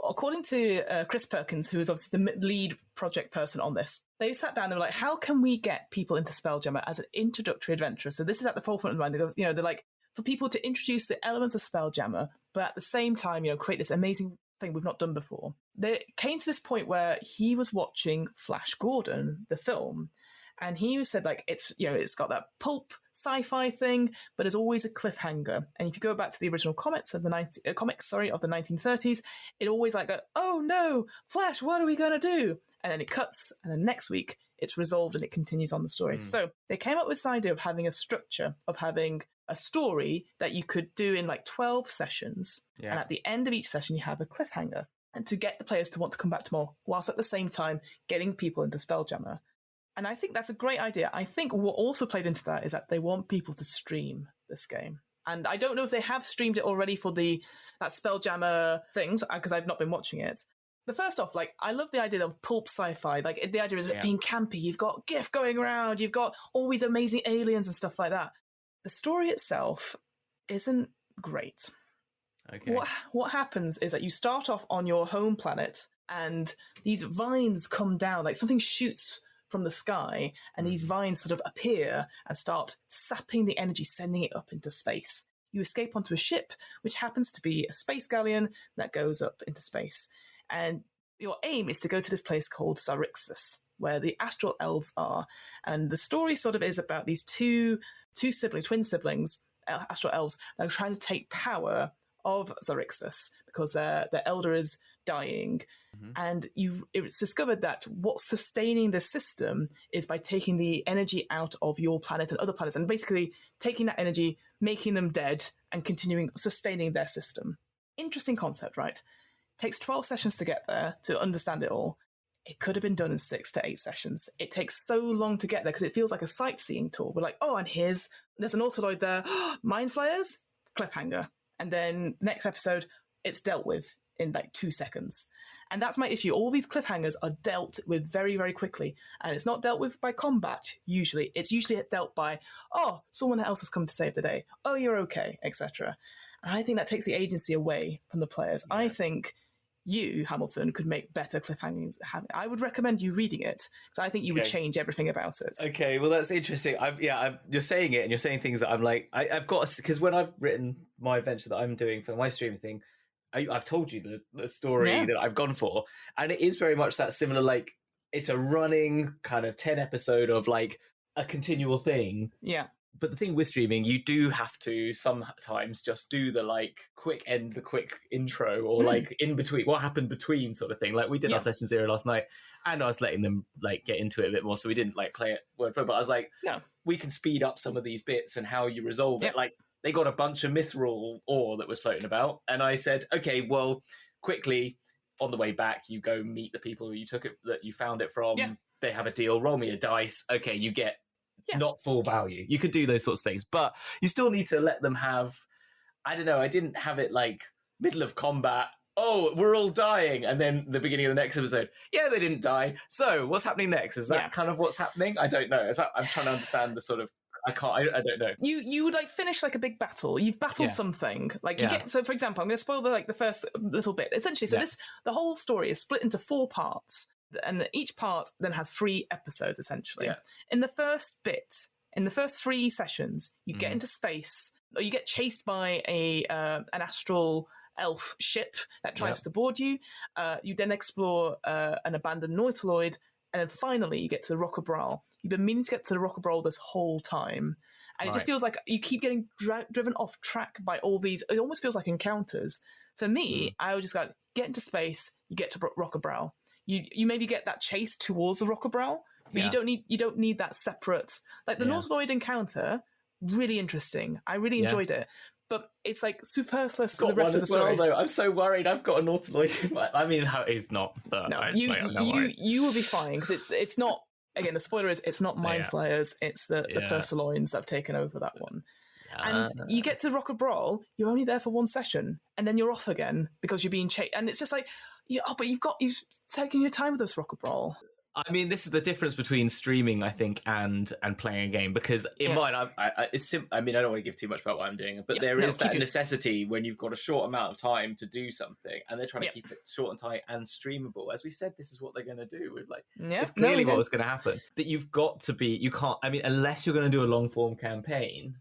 according to Chris Perkins, who is obviously the lead project person on this, they sat down and they were like, how can we get people into Spelljammer as an introductory adventure? So this is at the forefront of the mind. It goes, they're like, for people to introduce the elements of Spelljammer, but at the same time, create this amazing thing we've not done before. They came to this point where he was watching Flash Gordon, the film, And he said, like, it's got that pulp sci-fi thing, but there's always a cliffhanger. And if you go back to the original comics of the 1930s, it always like that, oh no, Flash, what are we going to do? And then it cuts, and then next week it's resolved and it continues on the story. So they came up with this idea of having a structure, of having a story that you could do in like 12 sessions. Yeah. And at the end of each session, you have a cliffhanger. And to get the players to want to come back to more, whilst at the same time getting people into Spelljammer. And I think that's a great idea. I think what also played into that is that they want people to stream this game. And I don't know if they have streamed it already for that Spelljammer things, because I've not been watching it. But first off, like, I love the idea of pulp sci-fi. Like, the idea is it being campy. You've got GIF going around. You've got all these amazing aliens and stuff like that. The story itself isn't great. Okay. What happens is that you start off on your home planet and these vines come down, like something shoots from the sky, and these vines sort of appear and start sapping the energy, sending it up into space. You escape onto a ship, which happens to be a space galleon that goes up into space. And your aim is to go to this place called Sarixus, where the Astral Elves are. And the story sort of is about these twin siblings, Astral Elves, that are trying to take power of Sarixus because their elder is dying. And it's discovered that what's sustaining the system is by taking the energy out of your planet and other planets, and basically taking that energy, making them dead, and sustaining their system. Interesting concept, right? Takes 12 sessions to get there, to understand it all. It could have been done in 6 to 8 sessions. It takes so long to get there because it feels like a sightseeing tour. We're like, oh, and there's an autoloid there. Mind flayers? Cliffhanger. And then next episode, it's dealt with in like 2 seconds. And that's my issue. All these cliffhangers are dealt with very, very quickly. And it's not dealt with by combat, usually. It's usually dealt by, oh, someone else has come to save the day. Oh, you're okay, etc. And I think that takes the agency away from the players. Yeah. I think you, Hamilton, could make better cliffhangers. I would recommend you reading it, because I think you would change everything about it. Okay, well, that's interesting. You're saying it, and you're saying things that I'm like, I've got, because when I've written my adventure that I'm doing for my streaming thing, I've told you the story that I've gone for, and it is very much that similar, like, it's a running kind of 10 episode of like a continual thing. Yeah. But the thing with streaming, you do have to sometimes just do the like quick intro, or like in between, what happened between sort of thing. Like we did our session 0 last night, and I was letting them like get into it a bit more, so we didn't like play it word for word. But I was like, no, we can speed up some of these bits and how you resolve it. Like they got a bunch of mithril ore that was floating about, and I said, okay, well, quickly on the way back, you go meet the people that you found it from. Yeah. They have a deal. Roll me a dice. Okay, you get. Yeah. Not full value. You could do those sorts of things, but you still need to let them have, I don't know, I didn't have it like middle of combat, oh, we're all dying, and then the beginning of the next episode, yeah, they didn't die, so what's happening next? Is that kind of what's happening? I don't know. I'm trying to understand the sort of, I don't know. You would like finish like a big battle. You've battled something. Like you get, so for example, I'm going to spoil the first little bit. Essentially, so the whole story is split into 4 parts. And each part then has 3 episodes, essentially. Yeah. In the first 3 sessions, you get into space, or you get chased by an astral elf ship that tries to board you. You then explore an abandoned nautiloid, and then finally you get to the Rockabral. You've been meaning to get to the Rockabral this whole time. And it just feels like you keep getting driven off track by all these, it almost feels like encounters. For me, I would just go, get into space, you get to Rockabral. You maybe get that chase towards the Rockabral, but you don't need that separate, like the nautiloid encounter. Really interesting. I really enjoyed it, but it's like superfluous to the rest of the story. Though. I'm so worried. I've got a nautiloid. I mean, how it's not. But no, you will be fine, because it's not. Again, the spoiler is it's not mind flayers. It's the Pursuloins that have taken over that one. And you get to Rockabral, you're only there for 1 session, and then you're off again because you're being chased. And it's just like, but you've taken your time with this Rockabral. I mean, this is the difference between streaming, I think, and playing a game. Because in mine, I mean, I don't want to give too much about what I'm doing, but there is that necessity when you've got a short amount of time to do something, and they're trying to keep it short and tight and streamable. As we said, this is what they're going to do. With like, it's clearly what was going to happen. That you've got to be, you can't. I mean, unless you're going to do a long form campaign.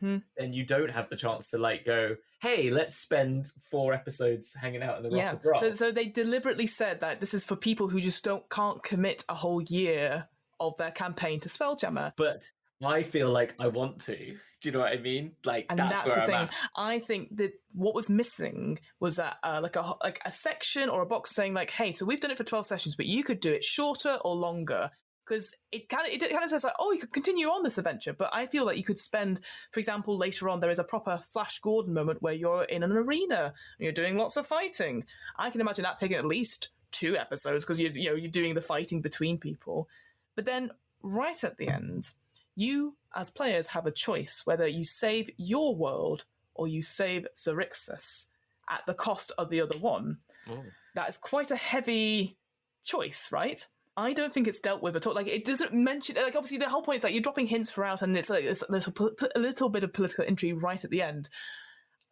Then you don't have the chance to like go, hey, let's spend 4 episodes hanging out in the Rockabral. So they deliberately said that this is for people who just can't commit a whole year of their campaign to Spelljammer. But I feel like I want to. Do you know what I mean? Like, and that's where the I'm thing. at. I think that what was missing was that like a section or a box saying like, hey, so we've done it for 12 sessions, but you could do it shorter or longer. Because it kind of says like, oh, you could continue on this adventure, but I feel like you could spend, for example, later on there is a proper Flash Gordon moment where you're in an arena and you're doing lots of fighting. I can imagine that taking at least 2 episodes because you're doing the fighting between people. But then right at the end, you as players have a choice whether you save your world or you save Xerxes at the cost of the other one. Oh. That is quite a heavy choice, right? I don't think it's dealt with at all. Like, it doesn't mention, like, obviously the whole point is like you're dropping hints throughout and it's like a little bit of political intrigue right at the end.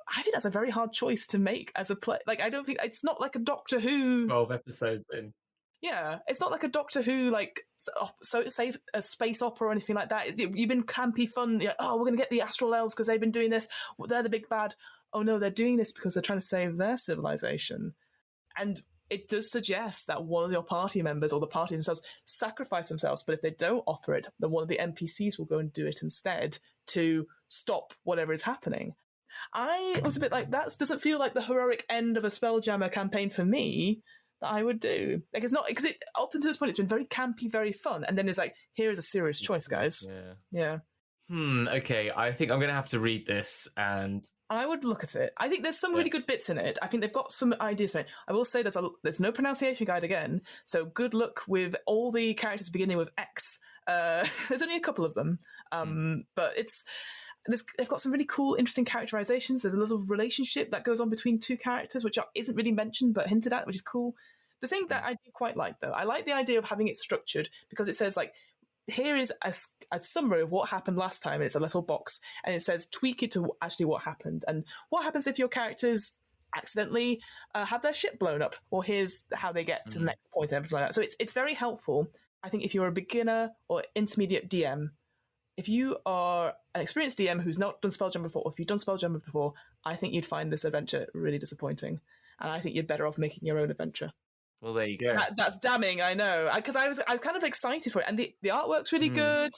I think that's a very hard choice to make as a play. Like, I don't think, it's not like a Doctor Who. 12 episodes in. Yeah, it's not like a Doctor Who, like, so say a space opera or anything like that. You've been campy fun. You're like, oh, we're going to get the Astral Elves because they've been doing this. They're the big bad. Oh no, they're doing this because they're trying to save their civilization. And it does suggest that one of your party members or the party themselves sacrifice themselves, but if they don't offer it, then one of the NPCs will go and do it instead to stop whatever is happening. I was a bit like, that doesn't feel like the heroic end of a Spelljammer campaign for me that I would do. Like, it's not, because up until this point it's been very campy, very fun, and then it's like, here is a serious choice, guys. Yeah. Okay, I think I'm going to have to read this, and I would look at it. I think there's some really good bits in it. I think they've got some ideas for it. I will say there's no pronunciation guide again, so good luck with all the characters beginning with X. There's only a couple of them, but they've got some really cool, interesting characterizations. There's a little relationship that goes on between 2 characters, which isn't really mentioned but hinted at, which is cool. The thing that I do quite like, though, I like the idea of having it structured because it says, like, here is a summary of what happened last time. It's a little box, and it says tweak it to actually what happened. And what happens if your characters accidentally have their ship blown up, or here's how they get to the next point and everything like that. So it's very helpful. I think if you're a beginner or intermediate DM, if you are an experienced DM who's not done Spelljammer before, or if you've done Spelljammer before, I think you'd find this adventure really disappointing. And I think you're better off making your own adventure. Well, there you go. That's damning, I know, because I was kind of excited for it, and the artwork's really good.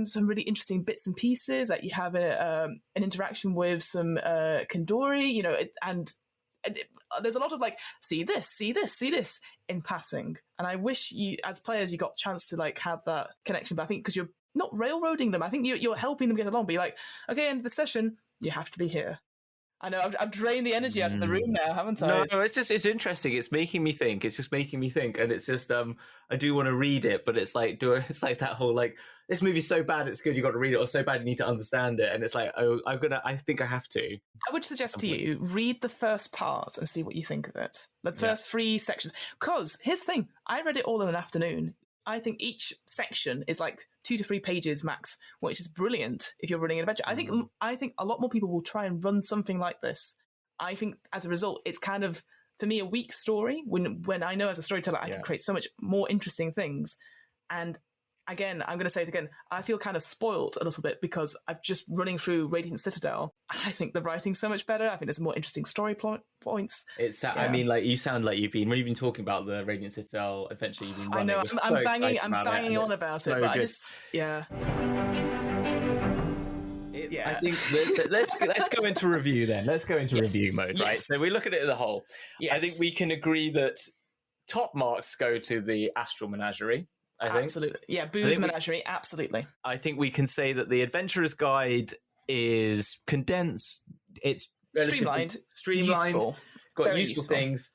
Some really interesting bits and pieces. Like, you have an interaction with some Kandori, and there's a lot of like, see this in passing. And I wish you, as players, you got a chance to like have that connection. But I think because you're not railroading them, I think you're helping them get along. Be like, okay, end of the session, you have to be here. I know, I've drained the energy out of the room now, haven't I? No, it's interesting. It's making me think. It's just making me think, and it's just I do want to read it, but it's like it's like that whole like, this movie's so bad it's good you got to read it, or so bad you need to understand it, and it's like, oh, I think I have to. I would suggest to you read the first part and see what you think of it. The first 3 sections, because here's the thing: I read it all in an afternoon. I think each section is like 2 to 3 pages max, which is brilliant if you're running an adventure. I think a lot more people will try and run something like this. I think as a result, it's kind of, for me, a weak story when I know as a storyteller I can create so much more interesting things. And again, I'm going to say it again, I feel kind of spoiled a little bit because I'm just running through Radiant Citadel. I think the writing's so much better. I think there's more interesting story points. I mean, like, you sound like when you've been talking about the Radiant Citadel adventure you've been running. I know, I'm banging on about it, but I think let's go into review then. Let's go into review mode, right? So we look at it as a whole. I think we can agree that top marks go to the Astral Menagerie. Absolutely. Yeah, Boo's Menagerie, absolutely. I think we can say that the Adventurer's Guide is condensed. It's streamlined, useful. Got useful things.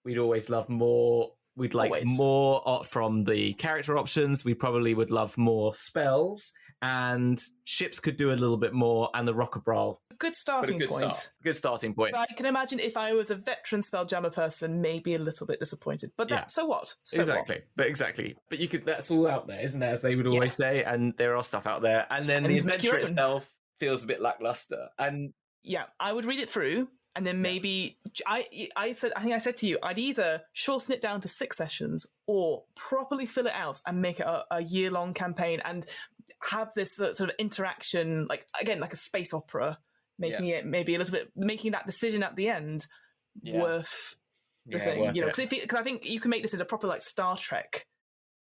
We'd always love more. We'd like more from the character options. We probably would love more spells, and ships could do a little bit more, and the Rockabral. Good starting point. Good starting point. But I can imagine if I was a veteran Spelljammer person, maybe a little bit disappointed. But so what? Exactly. But you could. That's all out there, isn't it? As they would always say. And there are stuff out there. And then the adventure itself feels a bit lackluster. And I would read it through, and then maybe I think I said to you, I'd either shorten it down to 6 sessions or properly fill it out and make it a year-long campaign and have this sort of interaction, like a space opera. Making it maybe a little bit, making that decision at the end worth the thing, because I think you can make this as a proper like Star Trek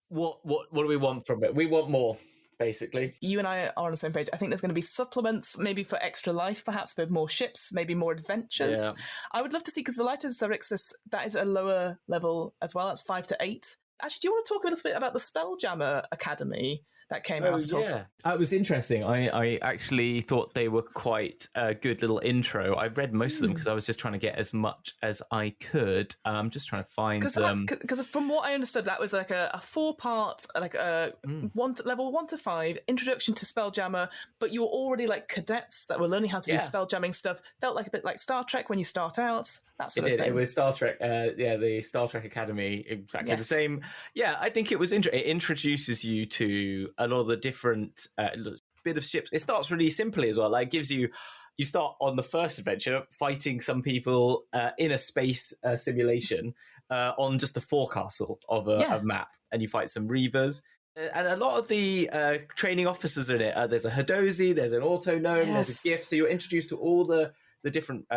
what do we want from it? We want more. Basically, you and I are on the same page. I think there's going to be supplements, maybe for extra life, perhaps with more ships, maybe more adventures. Yeah. I would love to see, because the Light of Xerxes, that is a lower level as well. That's 5 to 8. Actually, do you want to talk a little bit about the Spelljammer Academy that came out? Yeah, it was interesting. I actually thought they were quite a good little intro. I read most of them because I was just trying to get as much as I could. I'm just trying to find them. Because from what I understood, that was like a 4-part, like a level 1 to 5 introduction to Spelljammer. But you were already like cadets that were learning how to do spelljamming stuff. Felt like a bit like Star Trek when you start out. That sort of thing. It was Star Trek. The Star Trek Academy, exactly the same. Yeah, I think it was it introduces you to a lot of the different bit of ships. It starts really simply as well. Like, gives you start on the first adventure fighting some people in a space simulation on just the forecastle of a map, and you fight some reavers. And a lot of the training officers are in it. There's a Hadozi, there's an Auto-Gnome, there's a Gift. So you're introduced to all the different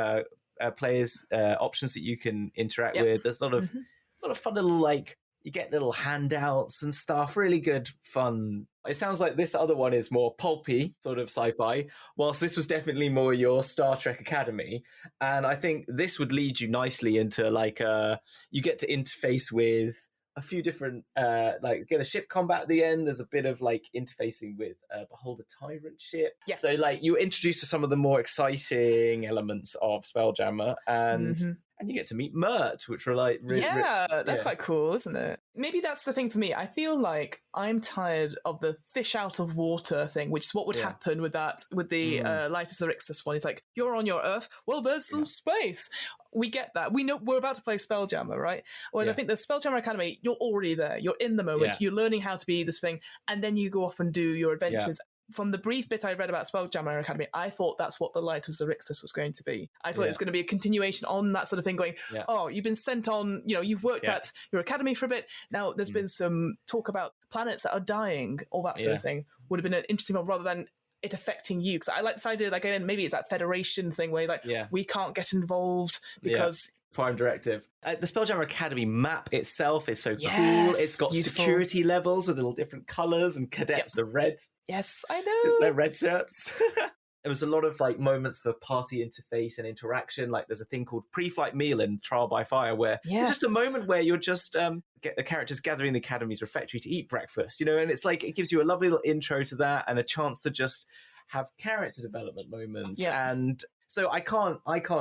players options that you can interact with. There's a lot of fun little, like, you get little handouts and stuff. Really good fun. It sounds like this other one is more pulpy sort of sci-fi, whilst this was definitely more your Star Trek Academy. And I think this would lead you nicely into like you get to interface with a few different like get a ship combat at the end. There's a bit of like interfacing with Behold a Tyrant ship. So like you introduce to some of the more exciting elements of Spelljammer, and you get to meet Mert, which were like that's quite cool, isn't it? Maybe that's the thing for me. I feel like I'm tired of the fish out of water thing, which is what would happen with the Light of Xerxes one. It's like, you're on your Earth, well, there's some space. We get that. We know we're about to play Spelljammer, right? Whereas I think the Spelljammer Academy, you're already there. You're in the moment. You're learning how to be this thing, and then you go off and do your adventures. From the brief bit I read about Spelljammer Academy, I thought that's what the Light of Xerxes was going to be. I thought it was going to be a continuation on that sort of thing, going, oh, you've been sent on, you've worked at your academy for a bit. Now there's been some talk about planets that are dying, all that sort of thing. Would have been an interesting one rather than it affecting you. Because I like this idea, like, again, maybe it's that Federation thing where like, we can't get involved because... Prime Directive. The Spelljammer Academy map itself is so cool. It's got security levels with little different colours, and cadets are red. Yes, I know. It's their red shirts. There was a lot of like moments for party interface and interaction. Like there's a thing called pre-flight meal in Trial by Fire, where it's just a moment where you're just get the characters gathering the Academy's refectory to eat breakfast, and it's like it gives you a lovely little intro to that and a chance to just have character development moments. And so I can't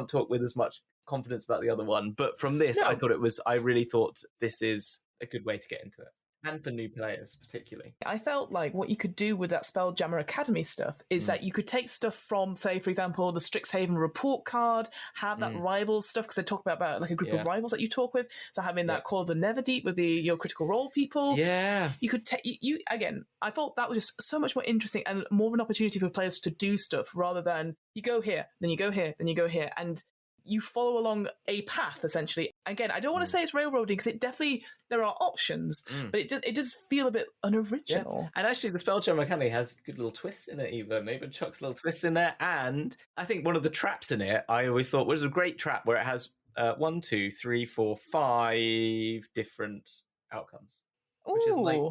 talk with as much confidence about the other one, but from this I really thought this is a good way to get into it, and for new players particularly. I felt like what you could do with that Spelljammer Academy stuff is that you could take stuff from, say, for example, the Strixhaven report card, have that rivals stuff, because they talk about like a group of rivals that you talk with, so having that Call of the Neverdeep with your Critical Role people. You could take you again. I thought that was just so much more interesting and more of an opportunity for players to do stuff rather than you go here, then you go here, then you go here, and you follow along a path, essentially. Again, I don't want to say it's railroading, because there are options, but it does feel a bit unoriginal. And actually, the Spelljammer Academy has good little twists in it, even chucks little twists in there. And I think one of the traps in it, I always thought was a great trap, where it has 1, 2, 3, 4, 5 different outcomes. Which is like,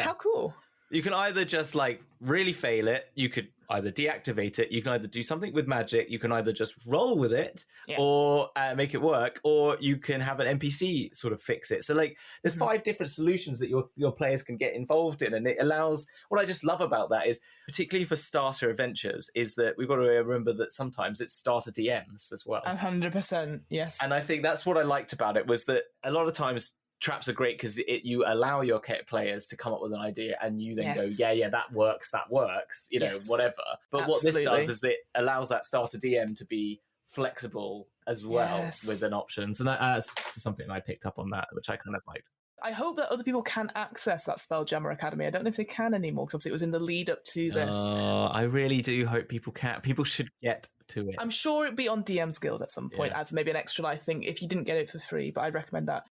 how cool. You can either just like really fail it, you could either deactivate it, you can either do something with magic, you can either just roll with it or make it work, or you can have an NPC sort of fix it. So like there's 5 different solutions that your players can get involved in, and it allows, what I just love about that is, particularly for starter adventures, is that we've got to remember that sometimes it's starter DMs as well. 100%, yes. And I think that's what I liked about it, was that a lot of times traps are great because you allow your players to come up with an idea, and you then go, that works, whatever. But what this does is it allows that starter DM to be flexible as well with an options, and that's something I picked up on that, which I kind of liked. I hope that other people can access that Spelljammer Academy. I don't know if they can anymore, because obviously it was in the lead up to this. I really do hope people can. People should get to it. I'm sure it'd be on DM's Guild at some point as maybe an extra life thing if you didn't get it for free, but I'd recommend that.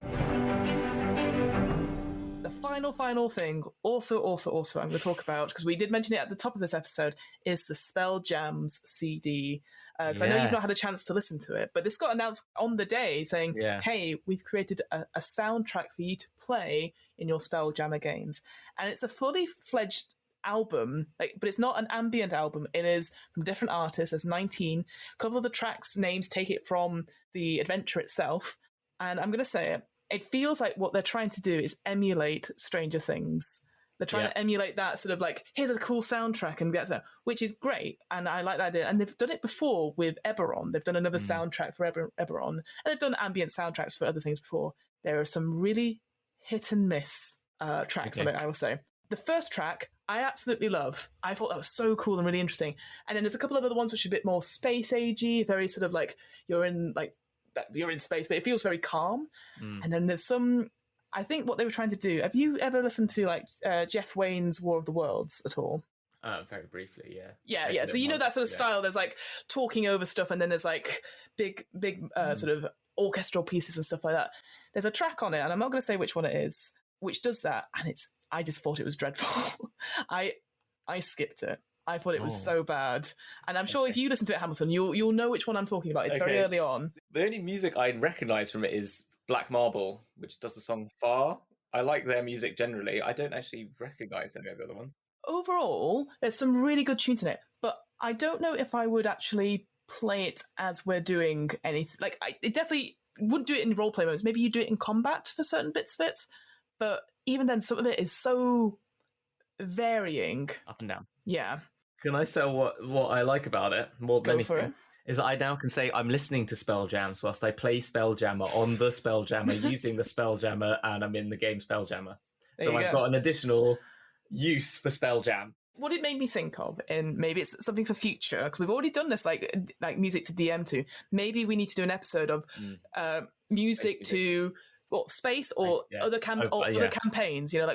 The final thing, also, I'm going to talk about, because we did mention it at the top of this episode, is the Spelljamms CD. Because I know you've not had a chance to listen to it, but this got announced on the day saying, hey, we've created a soundtrack for you to play in your Spelljammer games. And it's a fully fledged album, but it's not an ambient album. It is from different artists. There's 19. A couple of the tracks names take it from the adventure itself. And I'm going to say it. It feels like what they're trying to do is emulate Stranger Things. They're trying to emulate that sort of like, here's a cool soundtrack, and that's which is great. And I like that idea. And they've done it before with Eberron. They've done another soundtrack for Eberron. And they've done ambient soundtracks for other things before. There are some really hit and miss tracks on it, I will say. The first track, I absolutely love. I thought that was so cool and really interesting. And then there's a couple of other ones which are a bit more space-agey, very sort of like you're in space, but it feels very calm. And then there's some, I think what they were trying to do, have you ever listened to like Jeff Wayne's War of the Worlds at all? Very briefly, yeah. So you know that sort of style. There's like talking over stuff, and then there's like big sort of orchestral pieces and stuff like that. There's a track on it, and I'm not going to say which one it is, which does that, and I just thought it was dreadful. I skipped it. I thought it was so bad. And I'm sure if you listen to it, Hamilton, you'll know which one I'm talking about. It's very early on. The only music I recognise from it is Black Marble, which does the song Far. I like their music generally. I don't actually recognise any of the other ones. Overall, there's some really good tunes in it, but I don't know if I would actually play it as we're doing anything. Like, it definitely wouldn't do it in roleplay modes. Maybe you do it in combat for certain bits of it, but even then, some of it is so varying. Up and down. Yeah. Can I say what I like about it more than anything? Go for it. Is that I now can say I'm listening to Spelljamms whilst I play Spelljammer on the Spelljammer using the Spelljammer, and I'm in the game Spelljammer. So I've got an additional use for Spelljam. What it made me think of, and maybe it's something for future, because we've already done this like music to DM to. Maybe we need to do an episode of music to space or other campaigns, you know,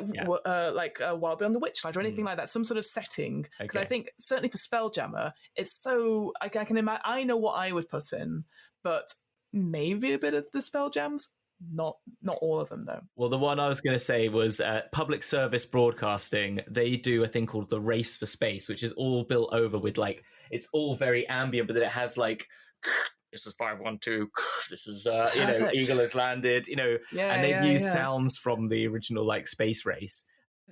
like Wild Beyond the Witchlight or anything like that, some sort of setting. Because I think certainly for Spelljammer, it's so I can imagine. I know what I would put in, but maybe a bit of the Spelljamms. Not all of them though. Well, the one I was going to say was public service broadcasting. They do a thing called the Race for Space, which is all built over with like it's all very ambient, but then it has like. This is 512. This is Eagle has landed. And they've used sounds from the original like Space Race.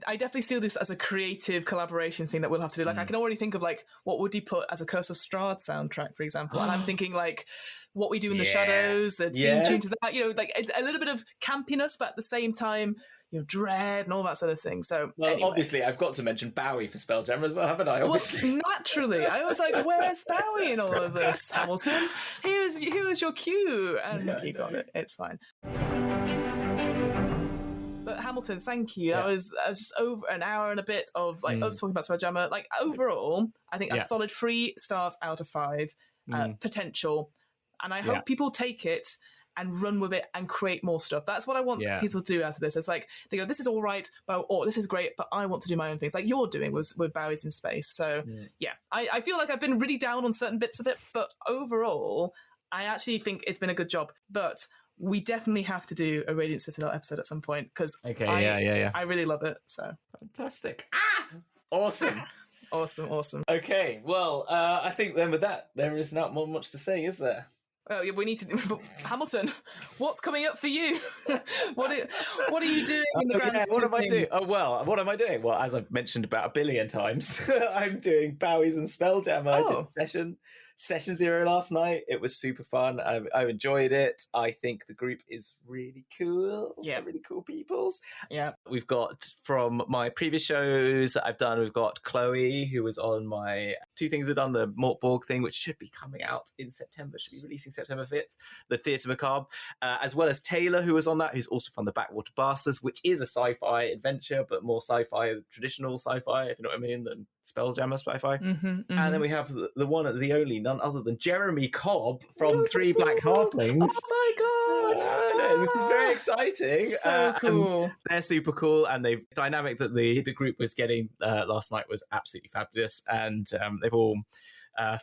I definitely see this as a creative collaboration thing that we'll have to do. Like I can already think of like what would you put as a Curse of Strahd soundtrack, for example. And I'm thinking like What We Do in the Shadows, the theme tunes to that. Like it's a little bit of campiness, but at the same time, dread and all that sort of thing. So, obviously, I've got to mention Bowie for Spelljammer as well, haven't I? Obviously. Well, naturally, I was like, "Where's Bowie in all of this, Hamilton? Here is your cue," and you got it. It's fine. But Hamilton, thank you. That was just over an hour and a bit of like us talking about Spelljammer. Like overall, I think a solid 3 stars out of 5 potential, and I hope people take it and run with it and create more stuff. That's what I want people to do out of this. It's like they go, this is all right, or this is great, but I want to do my own things. Like you're doing with Bowie's in Space. So I feel like I've been really down on certain bits of it, but overall, I actually think it's been a good job. But we definitely have to do a Radiant Citadel episode at some point because I really love it. So fantastic! Awesome. Awesome. Okay, well, I think then with that, there is not much to say, is there? Well, we need to do. Hamilton, what's coming up for you? What are you doing in the grand scheme of what am I doing? things? Oh, well, what am I doing? Well, as I've mentioned about 1 billion times, I'm doing Bowie's and Spelljammer. I did session 0 last night. It was super fun. I enjoyed it. I think the group is really cool. Yeah. Really cool peoples. Yeah. We've got, from my previous shows that I've done, we've got Chloe, who was on my 2 things we've done, the Mortborg thing, which should be coming out in September, should be releasing September 5th, the Theatre Macabre, as well as Taylor, who was on that, who's also from the Backwater Bastards, which is a sci-fi adventure, but more sci-fi, traditional sci-fi, if you know what I mean, than Spelljammer sci-fi. And then we have the one, the only, none other than Jeremy Cobb from 3 Black Halflings. Oh my god! Which is very exciting. So cool. They're super cool, and the dynamic that the group was getting last night was absolutely fabulous. And they've all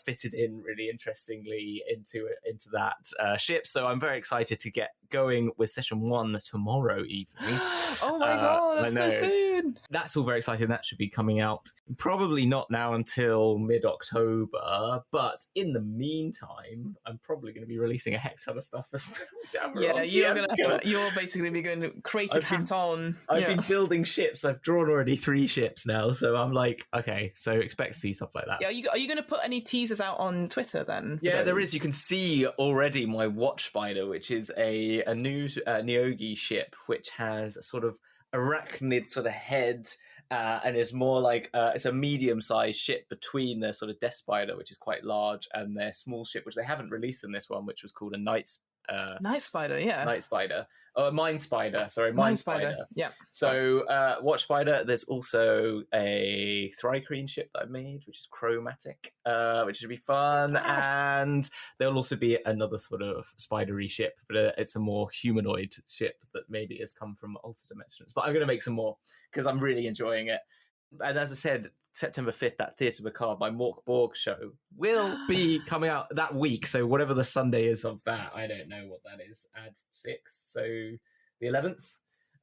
fitted in really interestingly into that ship. So I'm very excited to get going with session 1 tomorrow evening. Oh my god, that's so soon. That's all very exciting. That should be coming out probably not now until mid-October, but in the meantime, I'm probably going to be releasing a heck ton of stuff for Spelljammer. Yeah, you're basically be going creative hat on. I've been building ships. I've drawn already 3 ships now, so I'm like, okay, so expect to see stuff like that. Yeah, are you going to put any teasers out on Twitter then? Yeah, there is. You can see already my Watch Spider, which is a new Neogi ship, which has a sort of arachnid sort of head, and is more like it's a medium-sized ship between their sort of Death Spider, which is quite large, and their small ship, which they haven't released in this one, which was called a Night Spider, yeah. Night Spider. Oh, Mind Spider. Sorry, Mind Spider. Yeah. So, Watch Spider. There's also a Thrycreen ship that I've made, which is chromatic, which should be fun. And there'll also be another sort of spidery ship, but it's a more humanoid ship that maybe has come from altered dimensions. But I'm going to make some more because I'm really enjoying it. And as I said, September 5th, that Theatre Macabre by Mork Borg show will be coming out that week. So whatever the Sunday is of that, I don't know what that is. Add 6. So the 11th,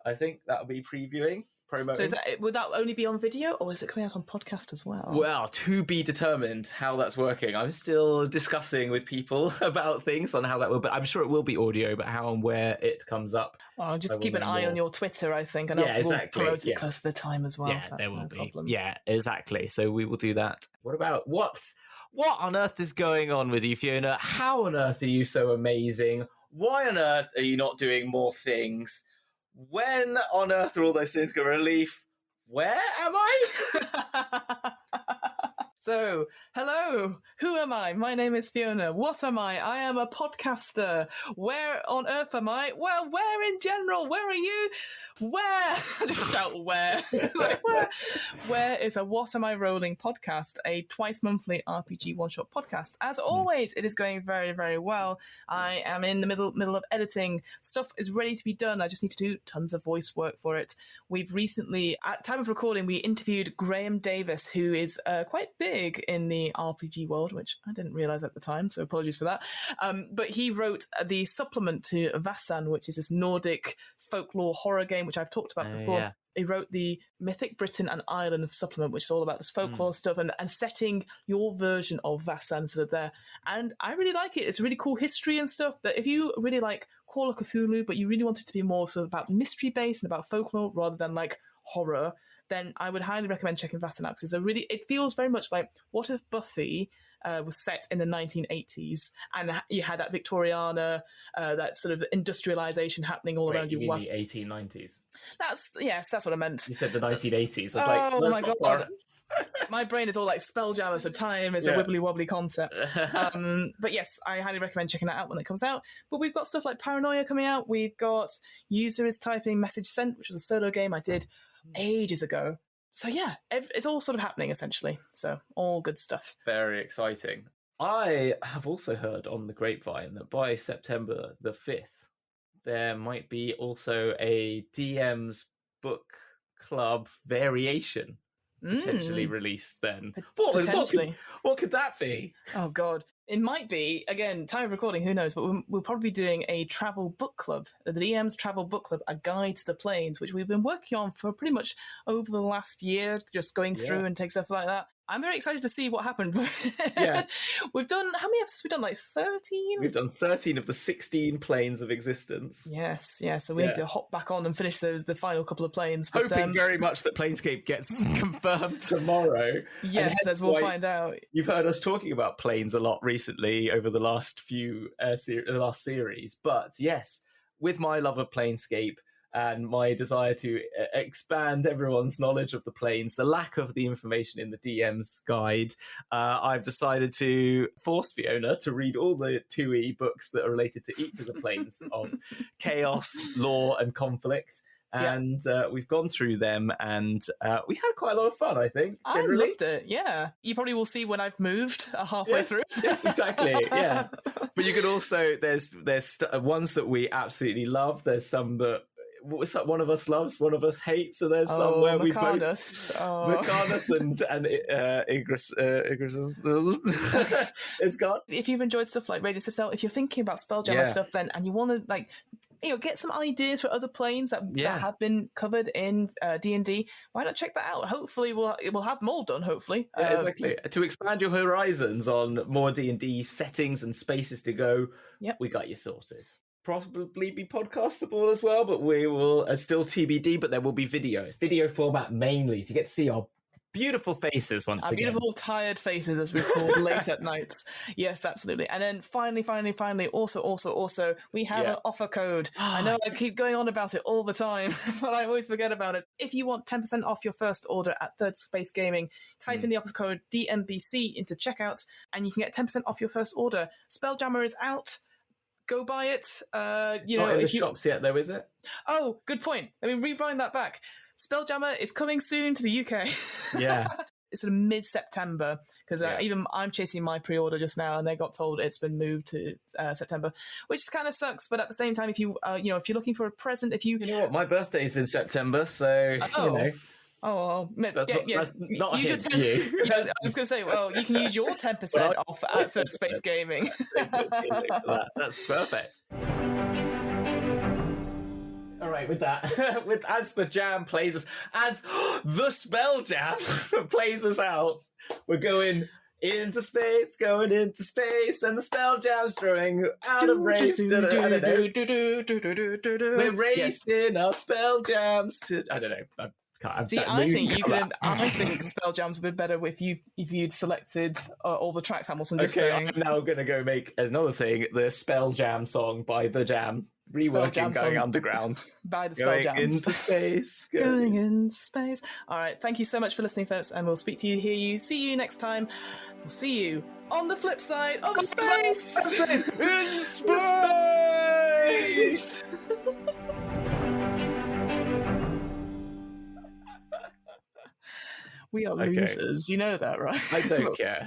I think that'll be previewing. Promoting. So would that only be on video, or is it coming out on podcast as well? Well, to be determined how that's working. I'm still discussing with people about things on how that will be. I'm sure it will be audio, but how and where it comes up. Well, just keep an eye on your Twitter, I think, and obviously we'll promote it close to the time as well. Yeah, so there will no be. Problem. Yeah, exactly. So we will do that. What about what on earth is going on with you, Fiona? How on earth are you so amazing? Why on earth are you not doing more things? When on earth are all those things going to leave? Where am I? So, hello, who am I? My name is Fiona. What am I? I am a podcaster. Where on earth am I? Well, where in general? Where are you? Where? Just shout where. Like, where? Where is a What Am I Rolling podcast, a twice monthly RPG one-shot podcast. As always, it is going very, very well. I am in the middle of editing. Stuff is ready to be done. I just need to do tons of voice work for it. We've recently, at time of recording, we interviewed Graham Davis, who is quite big in the RPG world, which I didn't realise at the time, so apologies for that. But he wrote the supplement to Vassan, which is this Nordic folklore horror game, which I've talked about before. Yeah. He wrote the Mythic Britain and Ireland supplement, which is all about this folklore stuff and setting your version of Vassan sort of there. And I really like it. It's really cool history and stuff that if you really like Call of Cthulhu, but you really want it to be more sort of about mystery based and about folklore rather than like horror, then I would highly recommend checking Vassan out because it feels very much like what if Buffy was set in the 1980s and you had that Victoriana, that sort of industrialization happening all around you. You mean the 1890s? That's what I meant. You said the 1980s. I was oh my god. My brain is all like Spelljammer, so time is a wibbly wobbly concept. But yes, I highly recommend checking that out when it comes out. But we've got stuff like Paranoia coming out. We've got User is Typing Message Sent, which was a solo game I did ages ago. So yeah, it's all sort of happening essentially. So all good stuff. Very exciting. I have also heard on the grapevine that by September the 5th, there might be also a DM's book club variation potentially released then. Potentially. What could that be? Oh god. It might be, again, time of recording, who knows, but we'll probably be doing a travel book club, the DM's Travel Book Club, a guide to the planes, which we've been working on for pretty much over the last year, just going through and take stuff like that. I'm very excited to see what happened. Yeah. We've done, how many episodes have we done? Like 13? We've done 13 of the 16 planes of existence. Yes, yeah. So we need to hop back on and finish the final couple of planes. But, hoping very much that Planescape gets confirmed tomorrow. Yes, as we'll find out. You've heard us talking about planes a lot recently over the last few last series. But yes, with my love of Planescape, and my desire to expand everyone's knowledge of the planes, the lack of the information in the DM's guide, I've decided to force Fiona to read all the 2E books that are related to each of the planes of chaos, law, and conflict. And we've gone through them, and we had quite a lot of fun, I think, generally. I loved it, yeah. You probably will see when I've moved halfway through. Yes, exactly, yeah. But you can also, there's ones that we absolutely love. There's some that one of us loves, one of us hates, and there's somewhere we both Mercanus and Igris is gone. If you've enjoyed stuff like Radiant Citadel, if you're thinking about Spelljammer stuff, then and you want to like, get some ideas for other planes that have been covered in D&D, why not check that out? Hopefully we'll have them all done, hopefully. Yeah, exactly. To expand your horizons on more D&D settings and spaces to go, we got you sorted. Probably be podcastable as well, but we will still TBD, but there will be video format mainly, so you get to see our beautiful faces once again. Beautiful tired faces, as we call late at nights. Yes, absolutely. And then finally, also, we have an offer code. I know I keep going on about it all the time, but I always forget about it. If you want 10% off your first order at Third Space Gaming, type in the offer code DMBC into checkout, and you can get 10% off your first order. Spelljammer is out. Go buy it. Not in the shops yet, though, is it? Oh, good point. Let me rewind that back. Spelljammer is coming soon to the UK. Yeah. It's sort of mid-September, because even I'm chasing my pre-order just now, and they got told it's been moved to September, which kind of sucks. But at the same time, if you if you're looking for a present, you know what, my birthday's in September, so you know. Oh, well, that's not a hint to you. I was going to say, well, you can use your 10% off at Third Space Gaming. That's perfect. All right, with that, as the jam plays us, as the spell jam plays us out, we're going into space, and the spell jam's throwing out of race. We're racing our spell jams to, I don't know. I think Spelljams would be better if you'd selected all the tracks. Hamilton just saying. I'm now going to go make another thing, the Spelljam song by The Jam. Reworking Going Underground. By the Spelljams. Going into space. All right, thank you so much for listening, folks, and we'll speak to you, hear you, see you next time. We'll see you on the flip side of space! In space! We are losers, you know that, right? I don't care.